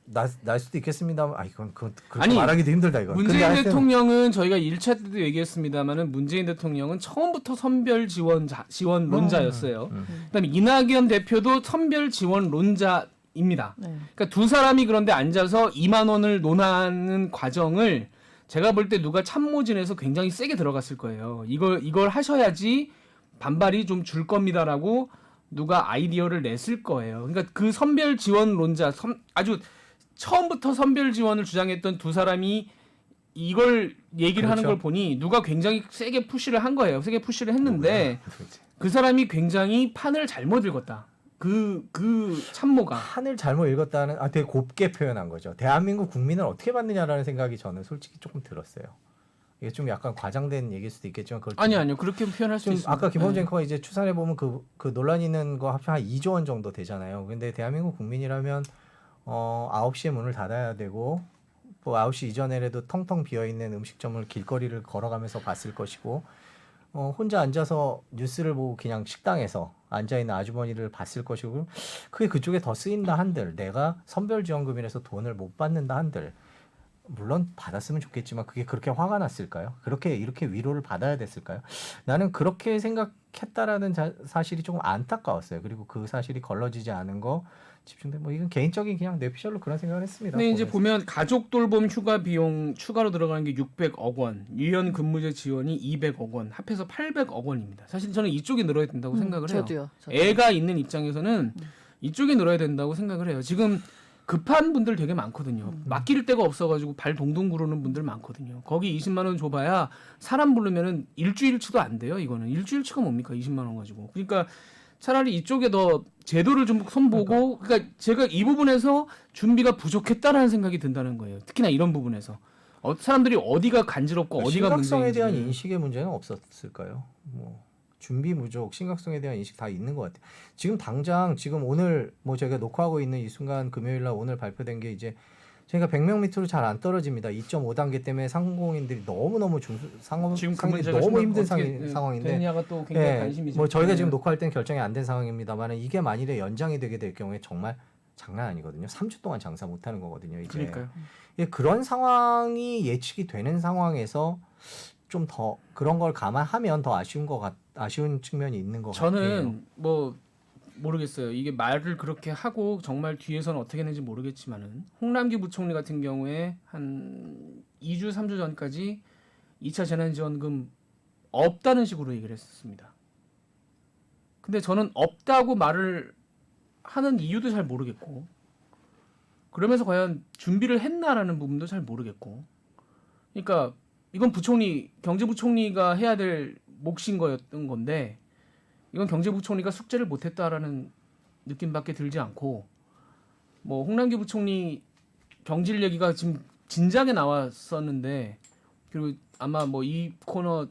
날 수도 있겠습니다만 이건 그렇게 아니, 말하기도 힘들다 이건. 문재인 대통령은 저희가 1차 때도 얘기했습니다만은 문재인 대통령은 처음부터 선별 지원론자였어요. 그다음에 이낙연 대표도 선별 지원론자입니다. 네. 그러니까 두 사람이 그런데 앉아서 2만 원을 논하는 과정을 제가 볼 때 누가 참모진에서 굉장히 세게 들어갔을 거예요. 이걸 하셔야지 반발이 좀 줄 겁니다라고 누가 아이디어를 냈을 거예요. 그러니까 그 선별 지원론자 아주 처음부터 선별 지원을 주장했던 두 사람이 이걸 얘기를 하는 걸 보니 누가 굉장히 세게 푸시를 한 거예요. 세게 푸시를 했는데 그 사람이 굉장히 판을 잘못 읽었다. 그 참모가 판을 잘못 읽었다는 되게 곱게 표현한 거죠. 대한민국 국민을 어떻게 봤느냐라는 생각이 저는 솔직히 조금 들었어요. 이게 좀 약간 과장된 얘기일 수도 있겠지만 아니요 그렇게 표현할 수 있습니다. 아까 김범주 앵커가 이제 추산해 보면 그 논란 있는 거 합쳐 한 2조 원 정도 되잖아요. 근데 대한민국 국민이라면 9시에 문을 닫아야 되고 뭐 9시 이전에라도 텅텅 비어 있는 음식점을 길거리를 걸어가면서 봤을 것이고 혼자 앉아서 뉴스를 보고 그냥 식당에서 앉아 있는 아주머니를 봤을 것이고 그게 그쪽에 더 쓰인다 한들 내가 선별지원금이라서 돈을 못 받는다 한들 물론 받았으면 좋겠지만 그게 그렇게 화가 났을까요? 이렇게 위로를 받아야 됐을까요? 나는 그렇게 생각했다라는 사실이 조금 안타까웠어요. 그리고 그 사실이 걸러지지 않은 거 집중돼. 뭐 이건 개인적인 그냥 뇌피셜로 그런 생각을 했습니다. 근데 이제 보면서. 보면 가족 돌봄 휴가 비용 추가로 들어가는 게 600억 원, 유연 근무제 지원이 200억 원, 합해서 800억 원입니다. 사실 저는 이쪽이 늘어야 된다고 생각을 해요. 저도요. 애가 있는 입장에서는 이쪽이 늘어야 된다고 생각을 해요. 지금 급한 분들 되게 많거든요. 맡길 데가 없어가지고 발 동동 구르는 분들 많거든요. 거기 20만 원 줘봐야 사람 부르면은 일주일치도 안 돼요. 이거는 일주일치가 뭡니까? 20만 원 가지고. 그러니까 차라리 이쪽에 더 제도를 좀 손보고, 그러니까 제가 이 부분에서 준비가 부족했다라는 생각이 든다는 거예요. 특히나 이런 부분에서 사람들이 어디가 간지럽고 어디가 심각성에 문제인지. 대한 인식의 문제는 없었을까요? 뭐 준비 부족, 심각성에 대한 인식 다 있는 것 같아요. 지금 당장 지금 오늘 뭐 저희가 녹화하고 있는 이 순간 금요일날 오늘 발표된 게 이제 저희가 100명 밑으로 잘 안 떨어집니다. 2.5단계 때문에 상공인들이 너무너무 지금 그 상황이 문제가 너무 좀 힘든 어떻게 상황인데 되느냐가 또 굉장히 예, 관심이죠. 뭐 저희가 네. 지금 녹화할 땐 결정이 안 된 상황입니다만 이게 만일에 연장이 되게 될 경우에 정말 장난 아니거든요. 3주 동안 장사 못 하는 거거든요. 이제. 그러니까요. 예, 그런 상황이 예측이 되는 상황에서 좀 더 그런 걸 감안하면 더 아쉬운 측면이 있는 것 같아요. 저는 뭐 모르겠어요. 이게 말을 그렇게 하고 정말 뒤에서는 어떻게 했는지 모르겠지만은 홍남기 부총리 같은 경우에 한 2주 3주 전까지 2차 재난지원금 없다는 식으로 얘기를 했었습니다. 근데 저는 없다고 말을 하는 이유도 잘 모르겠고, 그러면서 과연 준비를 했나라는 부분도 잘 모르겠고, 그러니까 이건 경제부총리가 해야 될 몫인 거였던 건데, 이건 경제부총리가 숙제를 못했다라는 느낌밖에 들지 않고, 뭐 홍남기 부총리 경질 얘기가 지금 진작에 나왔었는데, 그리고 아마 뭐 이 코너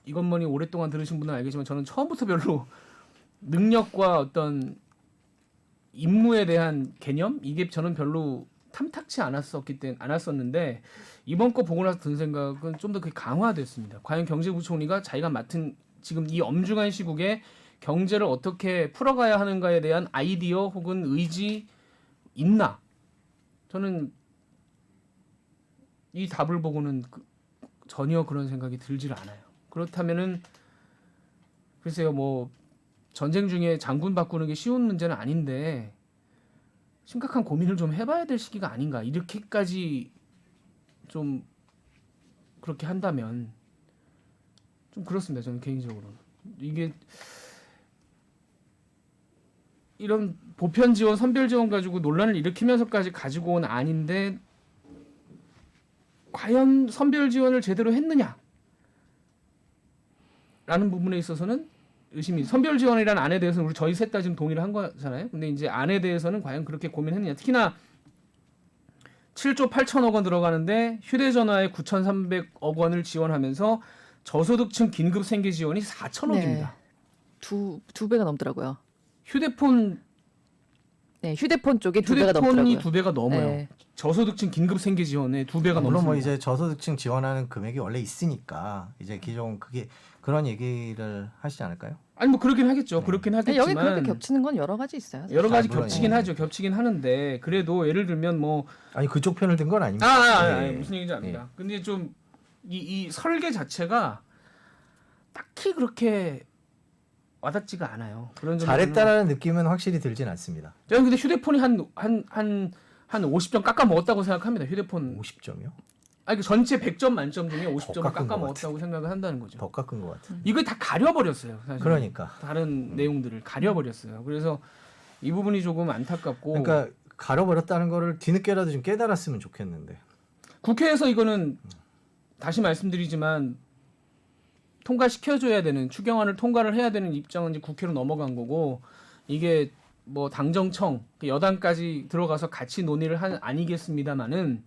이것머니 오랫동안 들으신 분은 알겠지만 저는 처음부터 별로 능력과 어떤 임무에 대한 개념 이게 저는 별로 탐탁치 않았었는데 이번 거 보고 나서 든 생각은 좀 더 그게 강화됐습니다. 과연 경제부총리가 자기가 맡은 지금 이 엄중한 시국에 경제를 어떻게 풀어가야 하는가에 대한 아이디어 혹은 의지 있나? 저는 이 답을 보고는 전혀 그런 생각이 들질 않아요. 그렇다면은 글쎄요, 뭐 전쟁 중에 장군 바꾸는 게 쉬운 문제는 아닌데 심각한 고민을 좀 해봐야 될 시기가 아닌가. 이렇게까지 좀 그렇게 한다면 좀 그렇습니다. 저는 개인적으로 이게 이런 보편 지원, 선별 지원 가지고 논란을 일으키면서까지 가지고 온 안인데 과연 선별 지원을 제대로 했느냐? 라는 부분에 있어서는 의심이. 선별 지원이라는 안에 대해서는 저희 셋 다 지금 동의를 한 거잖아요. 근데 이제 안에 대해서는 과연 그렇게 고민했느냐? 특히나 7조 8천억 원 들어가는데 휴대전화에 9,300억 원을 지원하면서 저소득층 긴급 생계 지원이 4천억입니다. 네. 두 배가 넘더라고요. 휴대폰 네, 휴대폰 쪽에 두 배가 휴대폰이 넘더라고요. 2배가 넘어요. 네. 저소득층 긴급 생계 지원에 2배가 넘습니다. 물론 뭐 이제 저소득층 지원하는 금액이 원래 있으니까 이제 기존 그게 그런 얘기를 하시지 않을까요? 아니 뭐 그렇긴 하겠죠. 네. 그렇긴 근데 하겠지만 여기 그렇게 겹치는 건 여러 가지 있어요. 여러 가지 물론, 겹치긴 예. 하죠. 겹치긴 하는데 그래도 예를 들면 뭐 아니 그쪽 편을 든 건 아닙니다. 예. 무슨 얘기인지 압니다. 근데 좀 이 설계 자체가 딱히 그렇게 와닿지가 않아요. 그런 점에서는. 잘했다라는 느낌은 확실히 들진 않습니다. 저는 근데 휴대폰이 한 50점 깎아 먹었다고 생각합니다. 휴대폰. 50점이요? 아니 그 전체 100점 만점 중에 50점을 깎은 깎아 것 먹었다고 생각을 한다는 거죠. 더 깎은 것 같은. 이거 다 가려버렸어요. 사실. 그러니까. 다른 내용들을 가려버렸어요. 그래서 이 부분이 조금 안타깝고. 그러니까 가려버렸다는 거를 뒤늦게라도 좀 깨달았으면 좋겠는데. 국회에서 이거는 다시 말씀드리지만 통과시켜줘야 되는 추경안을 통과를 해야 되는 입장은 이제 국회로 넘어간 거고 이게 뭐 당정청 여당까지 들어가서 같이 논의를 아니겠습니다만은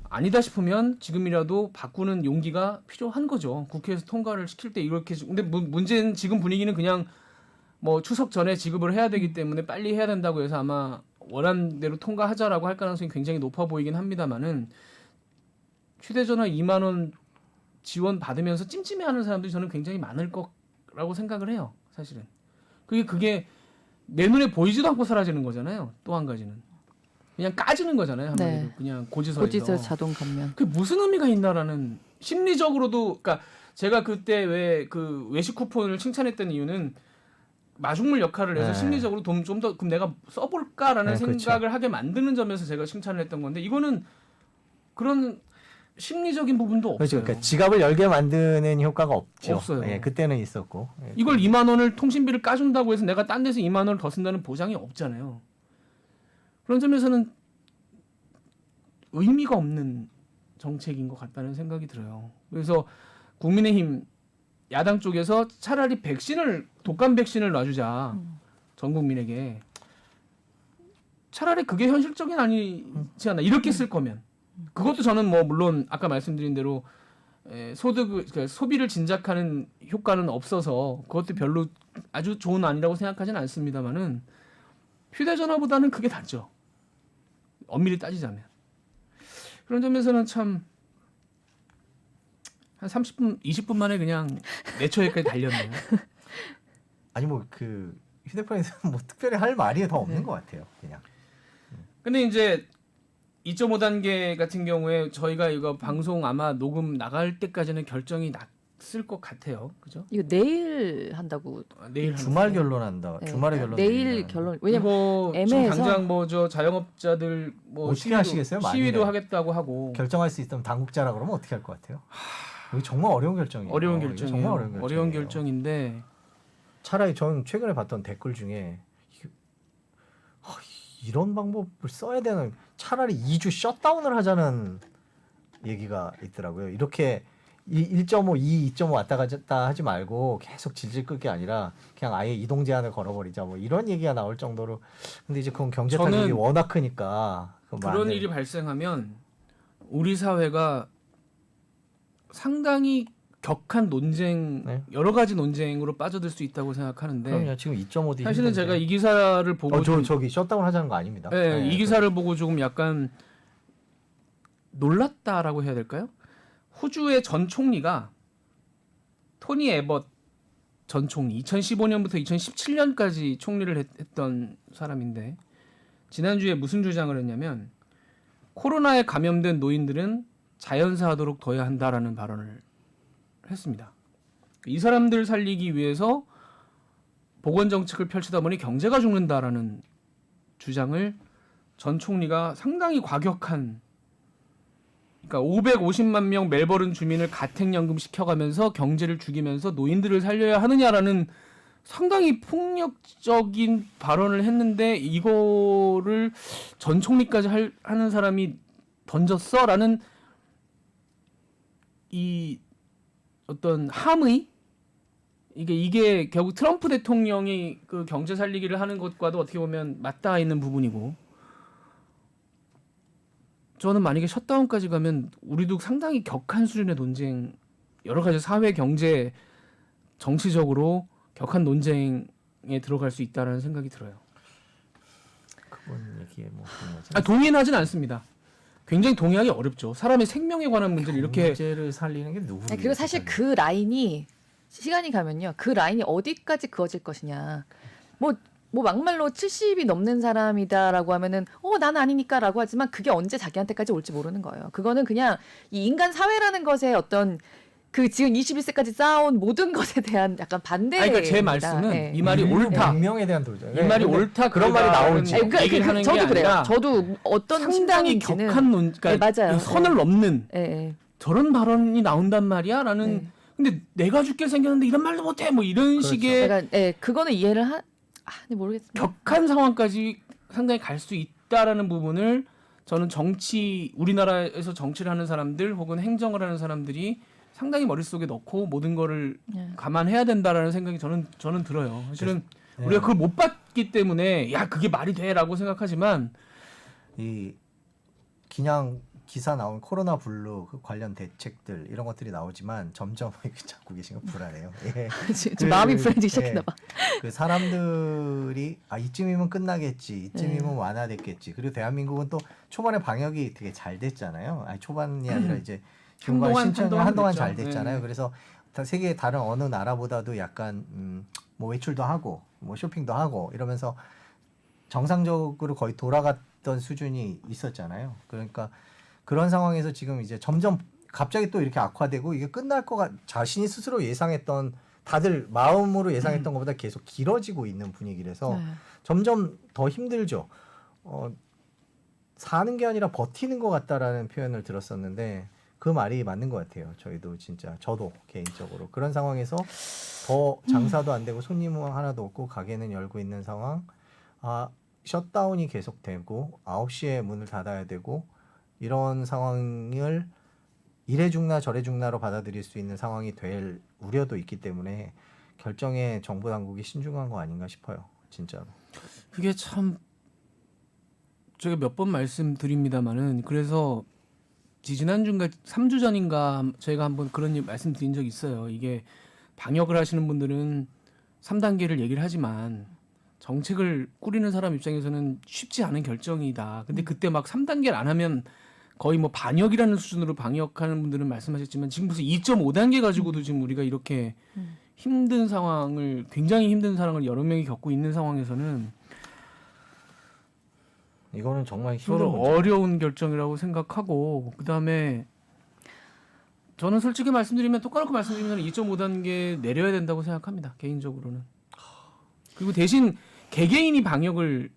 아니다 싶으면 지금이라도 바꾸는 용기가 필요한 거죠. 국회에서 통과를 시킬 때 이렇게. 근데 문제는 지금 분위기는 그냥 뭐 추석 전에 지급을 해야 되기 때문에 빨리 해야 된다고 해서 아마 원하는 대로 통과하자라고 할 가능성이 굉장히 높아 보이긴 합니다만은 휴대전화 2만 원 지원 받으면서 찜찜해하는 사람들이 저는 굉장히 많을 거라고 생각을 해요. 사실은 그게 내 눈에 보이지도 않고 사라지는 거잖아요. 또 한 가지는 그냥 까지는 거잖아요. 한마디로. 네. 그냥 고지서에서. 고지서 자동 감면. 그게 무슨 의미가 있나라는 심리적으로도. 그러니까 제가 그때 왜 그 외식 쿠폰을 칭찬했던 이유는 마중물 역할을 해서 네. 심리적으로 좀 더 그럼 내가 써볼까라는 네, 그렇죠. 생각을 하게 만드는 점에서 제가 칭찬을 했던 건데 이거는 그런 심리적인 부분도 없어요. 그렇죠. 그러니까 지갑을 열게 만드는 효과가 없죠. 없어요. 예, 그때는 있었고. 예. 이걸 2만 원을 통신비를 까준다고 해서 내가 딴 데서 2만 원을 더 쓴다는 보장이 없잖아요. 그런 점에서는 의미가 없는 정책인 것 같다는 생각이 들어요. 그래서 국민의힘 야당 쪽에서 차라리 독감 백신을 놔주자 전 국민에게 차라리 그게 현실적인 아니지 않나 이렇게 쓸 거면 그것도 저는 뭐 물론 아까 말씀드린 대로 그러니까 소비를 진작하는 효과는 없어서 그것도 별로 아주 좋은 안이라고 생각하지는 않습니다만은 휴대전화보다는 그게 낫죠. 엄밀히 따지자면 그런 점에서는 참 한 30분, 20분 만에 그냥 내초에까지 달렸네요. 아니 뭐 그 휴대폰에서 뭐 특별히 할 말이 더 없는 것 같아요. 그냥. 근데 이제 2.5단계 같은 경우에 저희가 이거 방송 아마 녹음 나갈 때까지는 결정이 났을 것 같아요. 그죠? 이거 내일 한다고. 내일 주말 결론한다. 네. 주말에 결론. 내일 내린다는 결론. 왜냐면 이거 지금 애매해서. 당장 뭐 저 자영업자들 뭐 어떻게 하시겠어요? 시위도 만일에. 하겠다고 하고 결정할 수 있다면 당국자라 그러면 어떻게 할 것 같아요? 이거 정말 어려운 결정이에요. 어려운 이거 결정이에요. 정말 어려운 결정이에요. 어려운 결정인데 차라리 전 최근에 봤던 댓글 중에 이런 방법을 써야 되는 차라리 2주 셧다운을 하자는 얘기가 있더라고요. 이렇게 1.5, 2.5 왔다 갔다 하지 말고 계속 질질 끌 게 아니라 그냥 아예 이동 제한을 걸어버리자 뭐 이런 얘기가 나올 정도로 근데 이제 그건 경제 저는 타격이 워낙 크니까 그건 뭐안 그런 되는- 일이 발생하면 우리 사회가 상당히 격한 논쟁 네. 여러 가지 논쟁으로 빠져들 수 있다고 생각하는데 그럼요. 지금 2.5도 사실은 제가 이 기사를 보고 좀 저기 셧다운 하자는 거 아닙니다. 네, 네, 이 기사를 보고 조금 약간 놀랐다라고 해야 될까요? 호주의 전 총리가 토니 에벗 전 총리 2015년부터 2017년까지 총리를 했던 사람인데 지난주에 무슨 주장을 했냐면 코로나에 감염된 노인들은 자연사하도록 둬야 한다라는 발언을 했습니다. 이 사람들 살리기 위해서 보건 정책을 펼치다 보니 경제가 죽는다라는 주장을 전 총리가 상당히 과격한 그러니까 550만 명 멜버른 주민을 가택연금 시켜가면서 경제를 죽이면서 노인들을 살려야 하느냐라는 상당히 폭력적인 발언을 했는데 이거를 전 총리까지 하는 사람이 던졌어라는 이 어떤 함의 이게 결국 트럼프 대통령이 그 경제 살리기를 하는 것과도 어떻게 보면 맞닿아 있는 부분이고 저는 만약에 셧다운까지 가면 우리도 상당히 격한 수준의 논쟁 여러 가지 사회 경제 정치적으로 격한 논쟁에 들어갈 수 있다라는 생각이 들어요. 그분 얘기에 뭐 그런 거죠. 동의는 하진 않습니다. 굉장히 동의하기 어렵죠. 사람의 생명에 관한 문제를 이렇게 경제를 살리는 게 누구? 그리고 사실 그 라인이 시간이 가면요. 그 라인이 어디까지 그어질 것이냐. 뭐 막말로 70이 넘는 사람이다라고 하면은 난 아니니까라고 하지만 그게 언제 자기한테까지 올지 모르는 거예요. 그거는 그냥 이 인간 사회라는 것에 어떤 그 지금 21세까지 쌓아온 모든 것에 대한 약간 반대입니다. 그러니까 제 말씀은 네. 이 말이 옳다. 운명에 대한 도전. 이 말이 옳다. 그런 말이 나올지. 아니, 얘기를 하는 게 저도 그래요. 아니라 저도 어떤 상당히 심정인지는 격한 그러니까 네, 맞아요. 선을 넘는 예. 저런 발언이 나온단 말이야라는 네. 근데 내가 죽게 생겼는데 이런 말도 못해 뭐 이런 그렇죠. 식의 제가 그거는 이해를 근데 모르겠습니다. 격한 상황까지 상당히 갈 수 있다라는 부분을 저는 우리나라에서 정치를 하는 사람들 혹은 행정을 하는 사람들이 상당히 머릿속에 넣고 모든 거를 네. 감안해야 된다라는 생각이 저는 들어요. 사실은 네. 우리가 그걸 못 봤기 때문에 야 그게 말이 돼라고 생각하지만 이 그냥 기사 나온 코로나 블루 그 관련 대책들 이런 것들이 나오지만 점점 이렇게 잡고 계신 거 불안해요. 예. 지금 마음이 불안해지기 시작했나 봐. 그 사람들이 이쯤이면 끝나겠지, 이쯤이면 네. 완화됐겠지. 그리고 대한민국은 또 초반에 방역이 되게 잘 됐잖아요. 초반이 아니라 이제 중간 한동안 잘 그랬죠. 됐잖아요. 네. 그래서 세계 다른 어느 나라보다도 약간 뭐 외출도 하고 뭐 쇼핑도 하고 이러면서 정상적으로 거의 돌아갔던 수준이 있었잖아요. 그러니까 그런 상황에서 지금 이제 점점 갑자기 또 이렇게 악화되고 이게 끝날 자신이 스스로 예상했던 다들 마음으로 예상했던 것보다 계속 길어지고 있는 분위기라서 네. 점점 더 힘들죠. 사는 게 아니라 버티는 것 같다라는 표현을 들었었는데 그 말이 맞는 것 같아요. 저희도 진짜 저도 개인적으로 그런 상황에서 더 장사도 안 되고 손님은 하나도 없고 가게는 열고 있는 상황. 셧다운이 계속되고 9시에 문을 닫아야 되고 이런 상황을 이래 죽나 저래 죽나로 받아들일 수 있는 상황이 될 우려도 있기 때문에 결정에 정부 당국이 신중한 거 아닌가 싶어요. 진짜로. 그게 참 제가 몇 번 말씀드립니다만은 그래서 지난주인가 3주 전인가 저희가 한번 그런 말씀드린 적이 있어요. 이게 방역을 하시는 분들은 3단계를 얘기를 하지만 정책을 꾸리는 사람 입장에서는 쉽지 않은 결정이다. 근데 그때 막 3단계를 안 하면 거의 뭐 반역이라는 수준으로 방역하는 분들은 말씀하셨지만 지금 무슨 2.5단계 가지고도 지금 우리가 이렇게 힘든 상황을 굉장히 힘든 상황을 여러 명이 겪고 있는 상황에서는 이거는 정말 저는 힘든 문제예요. 어려운 결정이라고 생각하고 그다음에 저는 솔직히 말씀드리면 똑같고 말씀드리면 2.5단계 내려야 된다고 생각합니다. 개인적으로는. 그리고 대신 개개인이 방역을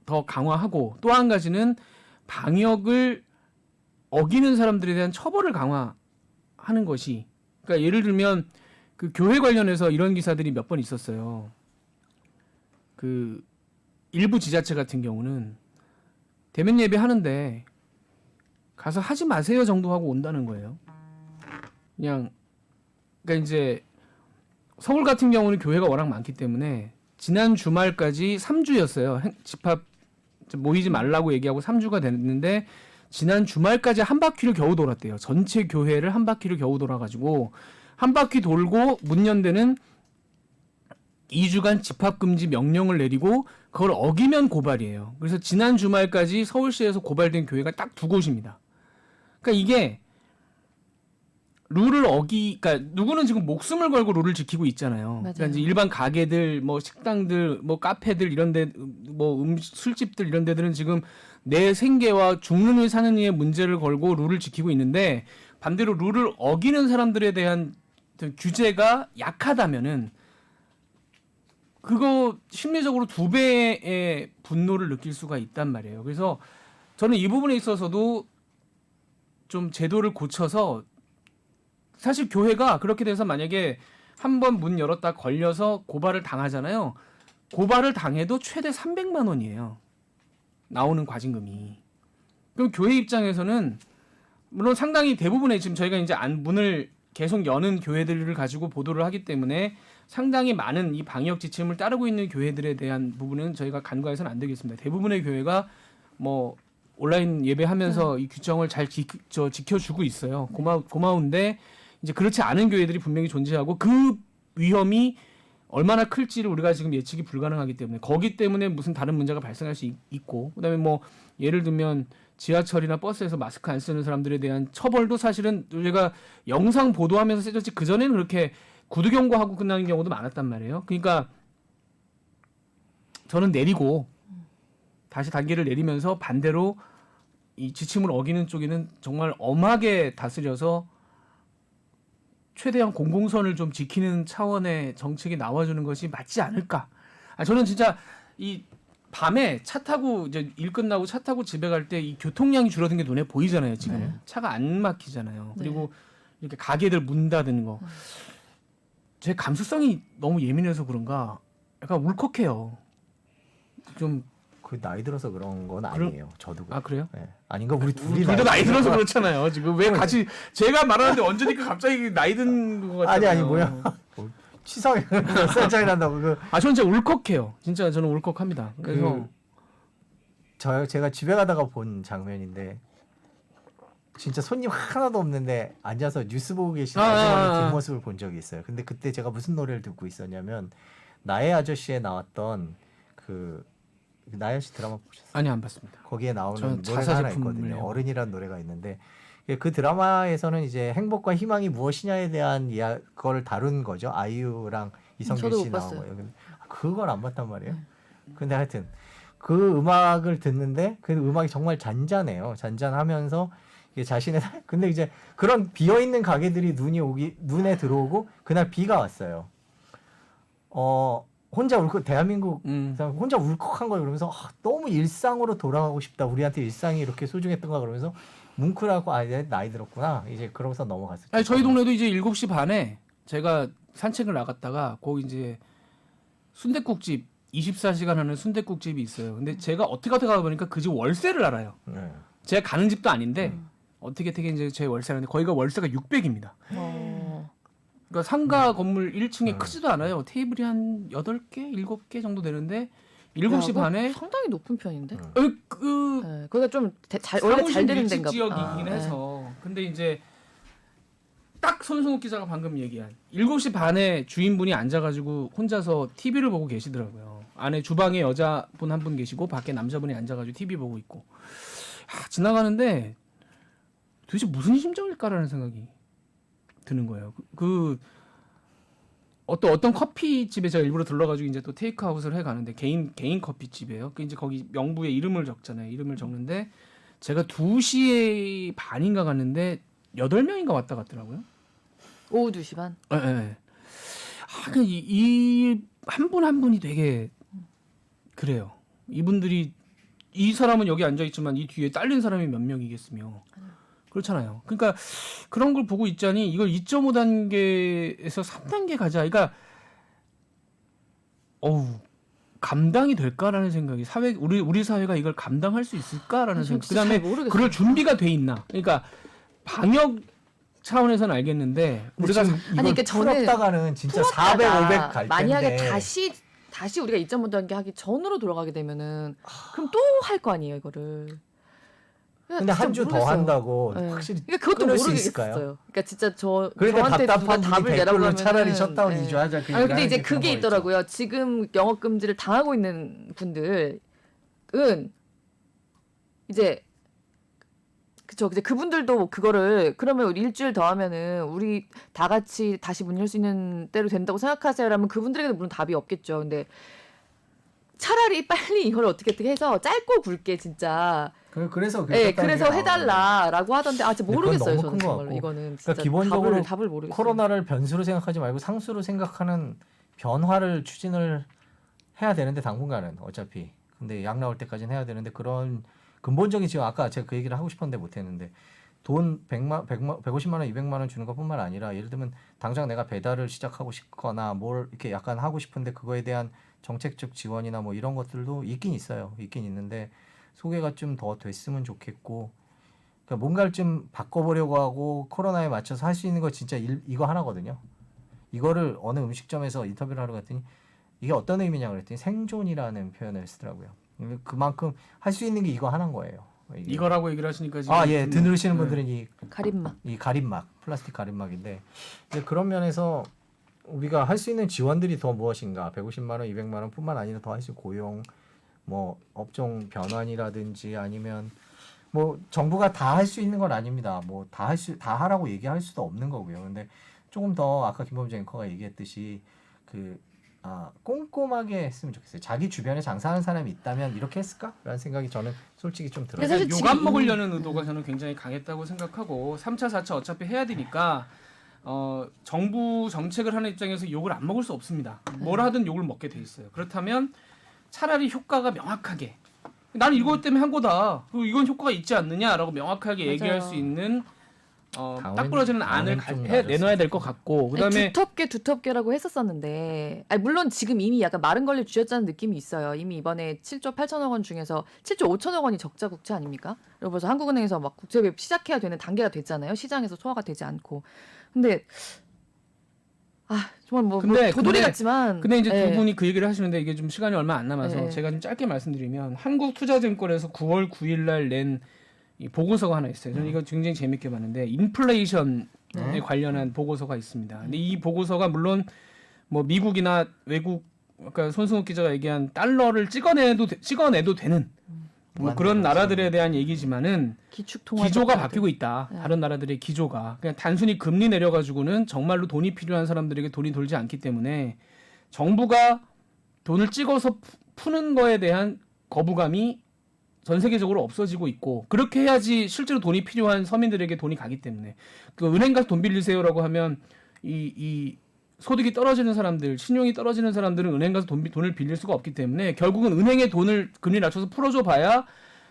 더 강화하고 또 한 가지는 방역을 어기는 사람들에 대한 처벌을 강화하는 것이 그러니까 예를 들면 그 교회 관련해서 이런 기사들이 몇 번 있었어요. 그 일부 지자체 같은 경우는 대면 예배 하는데 가서 하지 마세요 정도 하고 온다는 거예요. 그냥 그러니까 이제 서울 같은 경우는 교회가 워낙 많기 때문에 지난 주말까지 3주였어요. 집합 모이지 말라고 얘기하고 3주가 됐는데 지난 주말까지 한 바퀴를 겨우 돌았대요. 전체 교회를 한 바퀴를 겨우 돌아가지고 한 바퀴 돌고 문 연 데는 2주간 집합금지 명령을 내리고 그걸 어기면 고발이에요. 그래서 지난 주말까지 서울시에서 고발된 교회가 딱 2곳입니다. 그러니까 이게 룰을 그러니까 누구는 지금 목숨을 걸고 룰을 지키고 있잖아요. 맞아요. 그러니까 이제 일반 가게들, 뭐 식당들, 뭐 카페들 이런데, 뭐 술집들 이런 데들은 지금 내 생계와 죽는 이 사는 이의 문제를 걸고 룰을 지키고 있는데 반대로 룰을 어기는 사람들에 대한 규제가 약하다면은 그거 심리적으로 2배의 분노를 느낄 수가 있단 말이에요. 그래서 저는 이 부분에 있어서도 좀 제도를 고쳐서 사실 교회가 그렇게 돼서 만약에 한번 문 열었다 걸려서 고발을 당하잖아요. 고발을 당해도 최대 300만 원이에요. 나오는 과징금이. 그럼 교회 입장에서는 물론 상당히 대부분의 지금 저희가 이제 문을 계속 여는 교회들을 가지고 보도를 하기 때문에 상당히 많은 이 방역 지침을 따르고 있는 교회들에 대한 부분은 저희가 간과해서는 안 되겠습니다. 대부분의 교회가 뭐 온라인 예배하면서 이 규정을 잘 지켜주고 있어요. 고마운데 이제 그렇지 않은 교회들이 분명히 존재하고 그 위험이 얼마나 클지를 우리가 지금 예측이 불가능하기 때문에 거기 때문에 무슨 다른 문제가 발생할 수 있고 그다음에 뭐 예를 들면 지하철이나 버스에서 마스크 안 쓰는 사람들에 대한 처벌도 사실은 우리가 영상 보도하면서 세졌지 그전에는 그렇게 구두 경고하고 끝나는 경우도 많았단 말이에요. 그러니까 저는 내리고 다시 단계를 내리면서 반대로 이 지침을 어기는 쪽에는 정말 엄하게 다스려서 최대한 공공선을 좀 지키는 차원의 정책이 나와주는 것이 맞지 않을까. 저는 진짜 이 밤에 차 타고 이제 일 끝나고 차 타고 집에 갈 때 이 교통량이 줄어든 게 눈에 보이잖아요. 지금 네. 차가 안 막히잖아요. 네. 그리고 이렇게 가게들 문 닫는 거. 제 감수성이 너무 예민해서 그런가 약간 울컥해요. 좀 그 나이 들어서 그런 건 아니에요. 저도 그래요? 네. 아닌가 우리 둘이 둘 다 나이 들어서 그렇잖아요. 지금 왜 같이 제가 말하는데 언제니까 갑자기 나이 든 거 같아요. 아니 뭐야 치성이 몇 차이 난다고 저는 진짜 울컥해요. 진짜 저는 울컥합니다. 그래서 제가 집에 가다가 본 장면인데 진짜 손님 하나도 없는데 앉아서 뉴스 보고 계시는 아주머니 뒷모습을 본 적이 있어요. 근데 그때 제가 무슨 노래를 듣고 있었냐면 나의 아저씨에 나왔던 그 나의 아저씨 드라마 보셨어요? 아니 안 봤습니다. 거기에 나오는 저는 노래가 자사 하나 제품을 있거든요. 해요. 어른이라는 노래가 있는데 그 드라마에서는 이제 행복과 희망이 무엇이냐에 대한 그거를 다룬 거죠. 아이유랑 이성균 저도 씨 못 나온 봤어요. 거예요. 그걸 안 봤단 말이에요. 근데 하여튼 그 음악을 듣는데 그 음악이 정말 잔잔해요. 잔잔하면서 이게 자신의 근데 이제 그런 비어 있는 가게들이 눈에 들어오고 그날 비가 왔어요. 혼자 대한민국 사람 혼자 울컥한 거예요. 그러면서 너무 일상으로 돌아가고 싶다. 우리한테 일상이 이렇게 소중했던가 그러면서 뭉클하고 나이 들었구나. 이제 그러면서 넘어갔어요. 아니, 저희 동네도 이제 7시 반에 제가 산책을 나갔다가 거기 이제 순댓국집 24시간 하는 순댓국집이 있어요. 근데 제가 어떻게 가보니까 그 집 월세를 알아요. 네. 제가 가는 집도 아닌데 어떻게 이제 제 월세라는데 거기가 월세가 600입니다. 그러니까 상가 건물 1층에 크지도 않아요. 테이블이 한 8개, 7개 정도 되는데 7시 야, 반에 상당히 높은 편인데. 그 네, 거기가 좀 원래 잘 되는 데인가 지역이긴 해서. 근데 이제 딱 손승욱 기자가 방금 얘기한 7시 반에 주인분이 앉아가지고 혼자서 TV를 보고 계시더라고요. 안에 주방에 여자분 한 분 계시고 밖에 남자분이 앉아가지고 TV 보고 있고. 지나가는데 도대체 무슨 심정일까라는 생각이 드는 거예요. 어떤 커피집에 제가 일부러 들러가지고 이제 또 테이크아웃을 해 가는데 개인 커피집이에요. 그 이제 거기 명부에 이름을 적잖아요. 이름을 적는데 제가 2시 반인가 갔는데 8명인가 왔다 갔더라고요. 오후 2시 반. 네. 이 한 분 한 분이 되게 그래요. 이분들이 이 사람은 여기 앉아 있지만 이 뒤에 딸린 사람이 몇 명이겠으며. 그렇잖아요. 그러니까 그런 걸 보고 있자니 이걸 2.5단계에서 3단계 가자. 그러니까 감당이 될까라는 생각이 우리 사회가 이걸 감당할 수 있을까라는 생각. 그다음에 그럴 준비가 돼 있나. 그러니까 방역 차원에서는 알겠는데 우리가 이걸 그러니까 저는 풀었다가는 진짜 400, 500 갈 텐데 만약에 다시 우리가 2.5단계 하기 전으로 돌아가게 되면은 그럼 또 할 거 아니에요, 이거를. 근데 한 주 더 한다고 네. 확실히 그러니까 그것도 끊을 수 모르겠어요. 있을까요? 그러니까 진짜 그러니까 저한테 누가 답답한 답을 분이 내라고 댓글로 하면 차라리 셧다운 2주 하자. 그 아니, 근데 얘기를 이제 하는 게 그게 그런 거 있더라고요. 지금 영업 금지를 당하고 있는 분들은 이제 그쵸. 이제 그분들도 그거를 그러면 우리 일주일 더 하면은 우리 다 같이 다시 문 열 수 있는 때로 된다고 생각하세요라면 그분들에게도 물론 답이 없겠죠. 근데 차라리 빨리 이걸 어떻게 해서 짧고 굵게 진짜 그래서 그래서 해달라라고 하던데 진짜 모르겠어요. 너무 큰것 저는 정말로 같고. 이거는 진짜 그러니까 기본적으로 답을 모르겠어요. 코로나를 변수로 생각하지 말고 상수로 생각하는 변화를 추진을 해야 되는데 당분간은 어차피 근데 약 나올 때까지는 해야 되는데 그런 근본적인 지금 아까 제가 그 얘기를 하고 싶었는데 못했는데 돈 150만 원, 200만 원 주는 것뿐만 아니라 예를 들면 당장 내가 배달을 시작하고 싶거나 뭘 이렇게 약간 하고 싶은데 그거에 대한 정책적 지원이나 뭐 이런 것들도 있긴 있는데 소개가 좀 더 됐으면 좋겠고 그러니까 뭔가를 좀 바꿔보려고 하고 코로나에 맞춰서 할 수 있는 거 진짜 이거 하나거든요. 이거를 어느 음식점에서 인터뷰를 하러 갔더니 이게 어떤 의미냐 그랬더니 생존이라는 표현을 쓰더라고요. 그만큼 할 수 있는 게 이거 하나인 거예요. 이거라고 얘기를 하시니까 지금 예, 들으시는 분들은 이 가림막 플라스틱 가림막인데 그런 면에서 우리가 할 수 있는 지원들이 더 무엇인가 150만 원, 200만 원뿐만 아니라 더 할 수 고용 뭐 업종 변환이라든지 아니면 뭐 정부가 다 할 수 있는 건 아닙니다. 뭐 다 하라고 얘기할 수도 없는 거고요. 근데 조금 더 아까 김범재 앵커가 얘기했듯이 꼼꼼하게 했으면 좋겠어요. 자기 주변에 장사하는 사람이 있다면 이렇게 했을까?라는 생각이 저는 솔직히 좀 들어요. 사실 욕안 먹으려는 의도가 저는 굉장히 강했다고 생각하고 3차, 4차 어차피 해야 되니까 정부 정책을 하는 입장에서 욕을 안 먹을 수 없습니다. 뭘 하든 욕을 먹게 돼 있어요. 그렇다면 차라리 효과가 명확하게 나는 이것 때문에 한 거다. 이건 효과가 있지 않느냐라고 명확하게 얘기할 수 있는 딱 부러지는 안을 내놔야 될 것 같고 그다음에 두텁게라고 했었었는데 물론 지금 이미 약간 마른 걸레 쥐었다는 느낌이 있어요. 이미 이번에 7조 8천억 원 중에서 7조 5천억 원이 적자 국채 아닙니까? 그리고 벌써 한국은행에서 막 국채 배입 시작해야 되는 단계가 됐잖아요. 시장에서 소화가 되지 않고. 근데 정말 뭐 도돌이 같지만 근데 이제 두 분이 그 얘기를 하시는데 이게 좀 시간이 얼마 안 남아서 네. 제가 좀 짧게 말씀드리면 한국투자증권에서 9월 9일 날 낸 이 보고서가 하나 있어요. 저는 이거 굉장히 재밌게 봤는데 인플레이션에 관련한 보고서가 있습니다. 근데 이 보고서가 물론 뭐 미국이나 외국 그러니까 손승욱 기자가 얘기한 달러를 찍어내도 되는 뭐 그런 나라들에 대한 얘기지만은 기조가 바뀌고 있다. 다른 나라들의 기조가 그냥 단순히 금리 내려가지고는 정말로 돈이 필요한 사람들에게 돈이 돌지 않기 때문에 정부가 돈을 찍어서 푸는 거에 대한 거부감이 전 세계적으로 없어지고 있고 그렇게 해야지 실제로 돈이 필요한 서민들에게 돈이 가기 때문에 그 은행 가서 돈 빌리세요라고 하면 이 소득이 떨어지는 사람들, 신용이 떨어지는 사람들은 은행 가서 돈을 빌릴 수가 없기 때문에 결국은 은행에 돈을 금리 낮춰서 풀어줘 봐야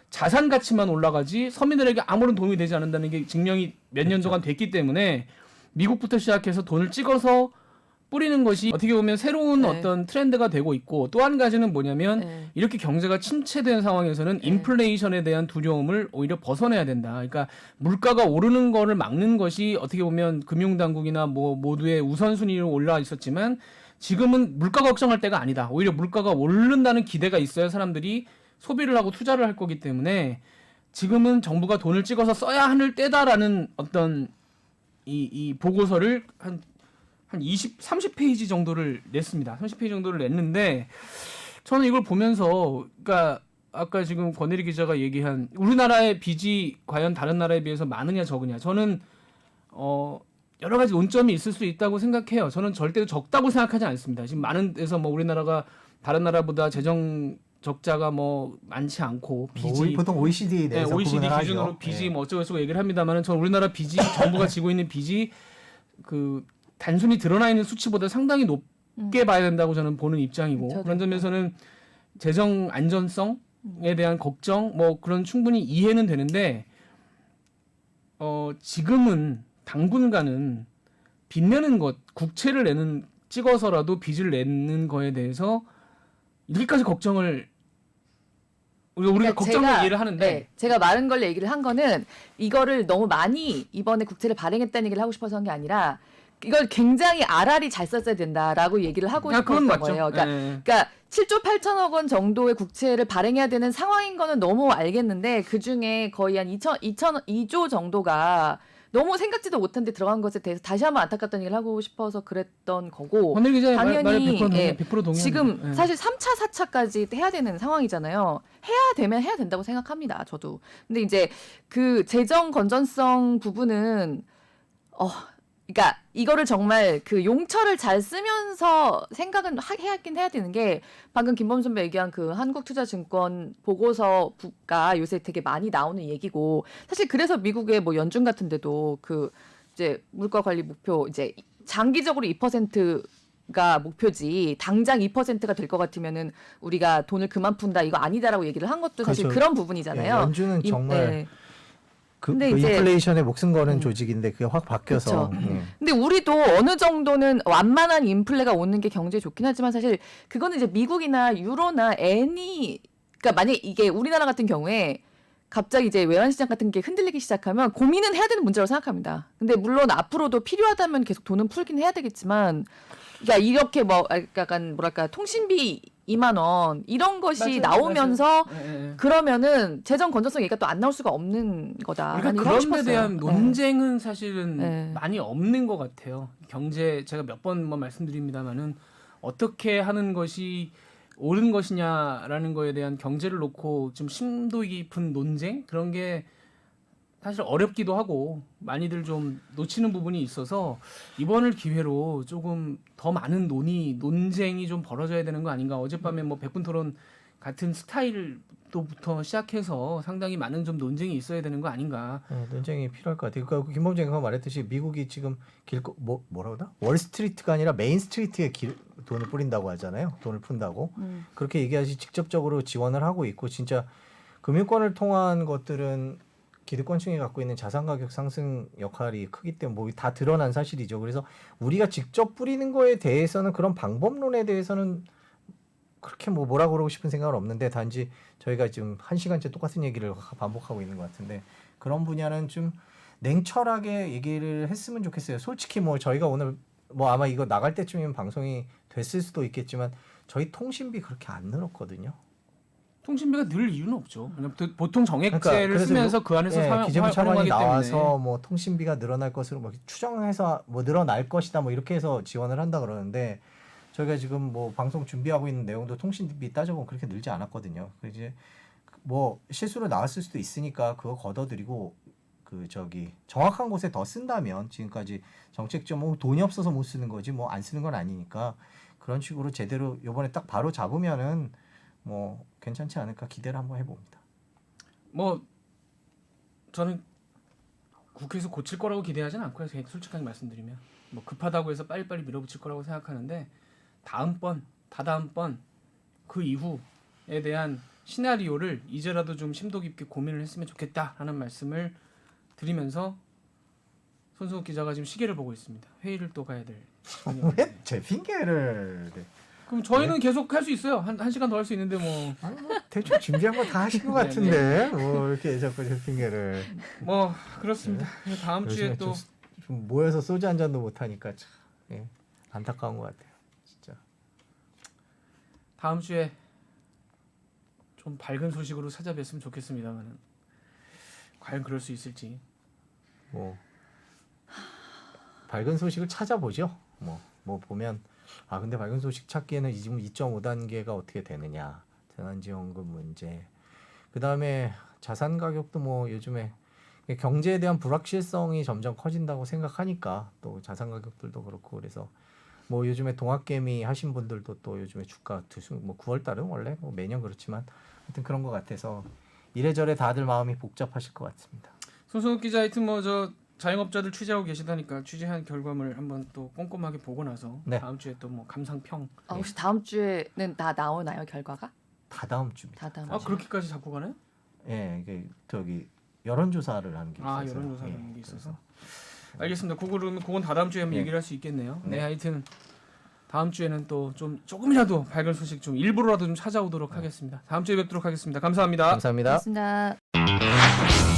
자산 가치만 올라가지 서민들에게 아무런 도움이 되지 않는다는 게 증명이 몇 년 동안 됐기 때문에 미국부터 시작해서 돈을 찍어서 뿌리는 것이 어떻게 보면 새로운 네. 어떤 트렌드가 되고 있고 또 한 가지는 뭐냐면 네. 이렇게 경제가 침체된 상황에서는 네. 인플레이션에 대한 두려움을 오히려 벗어내야 된다. 그러니까 물가가 오르는 거를 막는 것이 어떻게 보면 금융당국이나 뭐 모두의 우선순위로 올라 있었지만 지금은 물가 걱정할 때가 아니다. 오히려 물가가 오른다는 기대가 있어야 사람들이 소비를 하고 투자를 할 거기 때문에 지금은 정부가 돈을 찍어서 써야 하는 때다라는 어떤 이 보고서를 한 30페이지 정도를 냈습니다. 30페이지 정도를 냈는데 저는 이걸 보면서 그러니까 아까 지금 권혜리 기자가 얘기한 우리나라의 빚이 과연 다른 나라에 비해서 많으냐 적으냐 저는 여러 가지 논점이 있을 수 있다고 생각해요. 저는 절대로 적다고 생각하지 않습니다. 지금 많은 데서 뭐 우리나라가 다른 나라보다 재정 적자가 뭐 많지 않고 빚이 보통 OECD 내에서 OECD 구분을 기준으로 하죠. 빚이 예. 뭐 어쩌고저쩌고 얘기를 합니다만은 전 우리나라 빚이 정부가 지고 있는 빚이 그 단순히 드러나 있는 수치보다 상당히 높게 봐야 된다고 저는 보는 입장이고 저도. 그런 점에서는 재정 안전성에 대한 걱정 뭐 그런 충분히 이해는 되는데 지금은 당분간은 빚 내는 것 국채를 내는 찍어서라도 빚을 내는 거에 대해서 이렇게까지 걱정을 우리가 그러니까 걱정을 제가, 이해를 하는데 네, 제가 많은 걸 얘기를 한 거는 이거를 너무 많이 이번에 국채를 발행했다는 얘기를 하고 싶어서 한 게 아니라 이걸 굉장히 알알이 잘 썼어야 된다라고 얘기를 하고 그건 싶었던 맞죠. 거예요. 그러니까, 예. 그러니까 7조 8천억 원 정도의 국채를 발행해야 되는 상황인 거는 너무 알겠는데 그 중에 거의 한 2조 정도가 너무 생각지도 못한 데 들어간 것에 대해서 다시 한번 안타깝다는 얘기를 하고 싶어서 그랬던 거고 권혜리 기자의 당연히 말에 100% 동의, 예, 100% 동의합니다. 지금 예. 사실 3차, 4차까지 해야 되는 상황이잖아요. 해야 되면 해야 된다고 생각합니다. 저도. 근데 이제 그 재정 건전성 부분은 그러니까 이거를 정말 그 용처를 잘 쓰면서 생각은 해야 되는 게 방금 김범 선배 얘기한 그 한국투자증권 보고서가 요새 되게 많이 나오는 얘기고 사실 그래서 미국의 뭐 연준 같은 데도 그 이제 물가 관리 목표 이제 장기적으로 2%가 목표지 당장 2%가 될 것 같으면은 우리가 돈을 그만 푼다 이거 아니다라고 얘기를 한 것도 사실 그렇죠. 그런 부분이잖아요. 예, 연준은 정말 네. 그 근데 이제- 인플레이션에 목숨 거는 조직인데 그게 확 바뀌어서 그쵸. 예. 근데 우리도 어느 정도는 완만한 인플레가 오는 게 경제에 좋긴 하지만 사실 그거는 이제 미국이나 유로나 그러니까 만약에 이게 우리나라 같은 경우에 갑자기 이제 외환시장 같은 게 흔들리기 시작하면 고민은 해야 되는 문제라고 생각합니다. 근데 물론 앞으로도 필요하다면 계속 돈은 풀긴 해야 되겠지만 그러니까 이렇게 뭐 약간 뭐랄까 통신비 2만 원 이런 것이 맞아요, 나오면서 맞아요. 예, 예. 그러면은 재정 건전성 얘기가 또 안 나올 수가 없는 거다. 그러니까 그런 데 대한 논쟁은 사실은 네. 많이 없는 것 같아요. 경제 제가 몇 번 뭐 말씀드립니다만은 어떻게 하는 것이 옳은 것이냐라는 거에 대한 경제를 놓고 좀 심도 깊은 논쟁 그런 게 사실 어렵기도 하고 많이들 좀 놓치는 부분이 있어서 이번을 기회로 조금 더 많은 논쟁이 좀 벌어져야 되는 거 아닌가. 어젯밤에 뭐 백분 토론 같은 스타일부터 시작해서 상당히 많은 좀 논쟁이 있어야 되는 거 아닌가. 논쟁이 필요할 것 같아요. 그러니까 김범재가 말했듯이 미국이 지금 뭐라고 하나? 월스트리트가 아니라 메인스트리트에 돈을 뿌린다고 하잖아요. 돈을 푼다고. 그렇게 얘기하시 직접적으로 지원을 하고 있고 진짜 금융권을 통한 것들은 기득권층이 갖고 있는 자산 가격 상승 역할이 크기 때문에 뭐 다 드러난 사실이죠. 그래서 우리가 직접 뿌리는 거에 대해서는 그런 방법론에 대해서는 그렇게 뭐라 그러고 싶은 생각은 없는데 단지 저희가 지금 1시간째 똑같은 얘기를 반복하고 있는 것 같은데 그런 분야는 좀 냉철하게 얘기를 했으면 좋겠어요. 솔직히 뭐 저희가 오늘 뭐 아마 이거 나갈 때쯤이면 방송이 됐을 수도 있겠지만 저희 통신비 그렇게 안 늘었거든요. 통신비가 늘 이유는 없죠. 왜냐면 보통 정액제를 그래서 쓰면서 그 안에서 기재부 차관이 활용하기 나와서 때문에 뭐 통신비가 늘어날 것으로 뭐 추정해서 뭐 늘어날 것이다 뭐 이렇게 해서 지원을 한다 그러는데 저희가 지금 뭐 방송 준비하고 있는 내용도 통신비 따져보면 그렇게 늘지 않았거든요. 그래서 이제 뭐 실수로 나왔을 수도 있으니까 그거 걷어들이고 정확한 곳에 더 쓴다면 지금까지 정책적 뭐 돈이 없어서 못 쓰는 거지 뭐 안 쓰는 건 아니니까 그런 식으로 제대로 이번에 딱 바로 잡으면은 뭐 괜찮지 않을까 기대를 한번 해봅니다. 뭐 저는 국회에서 고칠 거라고 기대하지는 않고요. 솔직하게 말씀드리면 뭐 급하다고 해서 빨리빨리 밀어붙일 거라고 생각하는데 다다음번 그 이후에 대한 시나리오를 이제라도 좀 심도 깊게 고민을 했으면 좋겠다라는 말씀을 드리면서 손승욱 기자가 지금 시계를 보고 있습니다. 회의를 또 가야 될 시간이 왜 제 핑계를 대? 그럼 저희는 계속 할 수 있어요. 한 시간 더 할 수 있는데 아니, 뭐 대충 준비한 거 다 하신 것 같은데 뭐 이렇게 자꾸 제 핑계를. 뭐 그렇습니다. 다음 주에 요즘에 또 좀 모여서 소주 한 잔도 못 하니까 참 예, 안타까운 것 같아요. 진짜. 다음 주에 좀 밝은 소식으로 찾아뵀으면 좋겠습니다만은 과연 그럴 수 있을지. 뭐 밝은 소식을 찾아보죠. 뭐 보면 근데 밝은 소식 찾기에는 지금 2.5단계가 어떻게 되느냐, 재난지원금 문제, 그 다음에 자산 가격도 뭐 요즘에 경제에 대한 불확실성이 점점 커진다고 생각하니까 또 자산 가격들도 그렇고 그래서 뭐 요즘에 동학개미 하신 분들도 또 요즘에 주가 뭐 9월 달은 원래 뭐 매년 그렇지만 하여튼 그런 것 같아서 이래저래 다들 마음이 복잡하실 것 같습니다. 손승욱 기자 하여튼 뭐 저 자영업자들 취재하고 계시다니까 취재한 결과물 한번 또 꼼꼼하게 보고 나서 네. 다음 주에 또 뭐 감상평. 혹시 다음 주에는 다 나오나요 결과가? 다 다음 주입니다. 다 다음 아 주. 그렇게까지 잡고 가나요? 예, 이게 저기 여론조사를 하는 게 있어서. 여론조사를 하는 게 예, 있어서. 알겠습니다. 그건 다 다음 주에 한번 예. 얘기를 할 수 있겠네요. 네, 네. 하여튼 다음 주에는 또 좀 조금이라도 밝은 소식 좀 일부러라도 좀 찾아오도록 하겠습니다. 다음 주에 뵙도록 하겠습니다. 감사합니다. 감사합니다. 고맙습니다.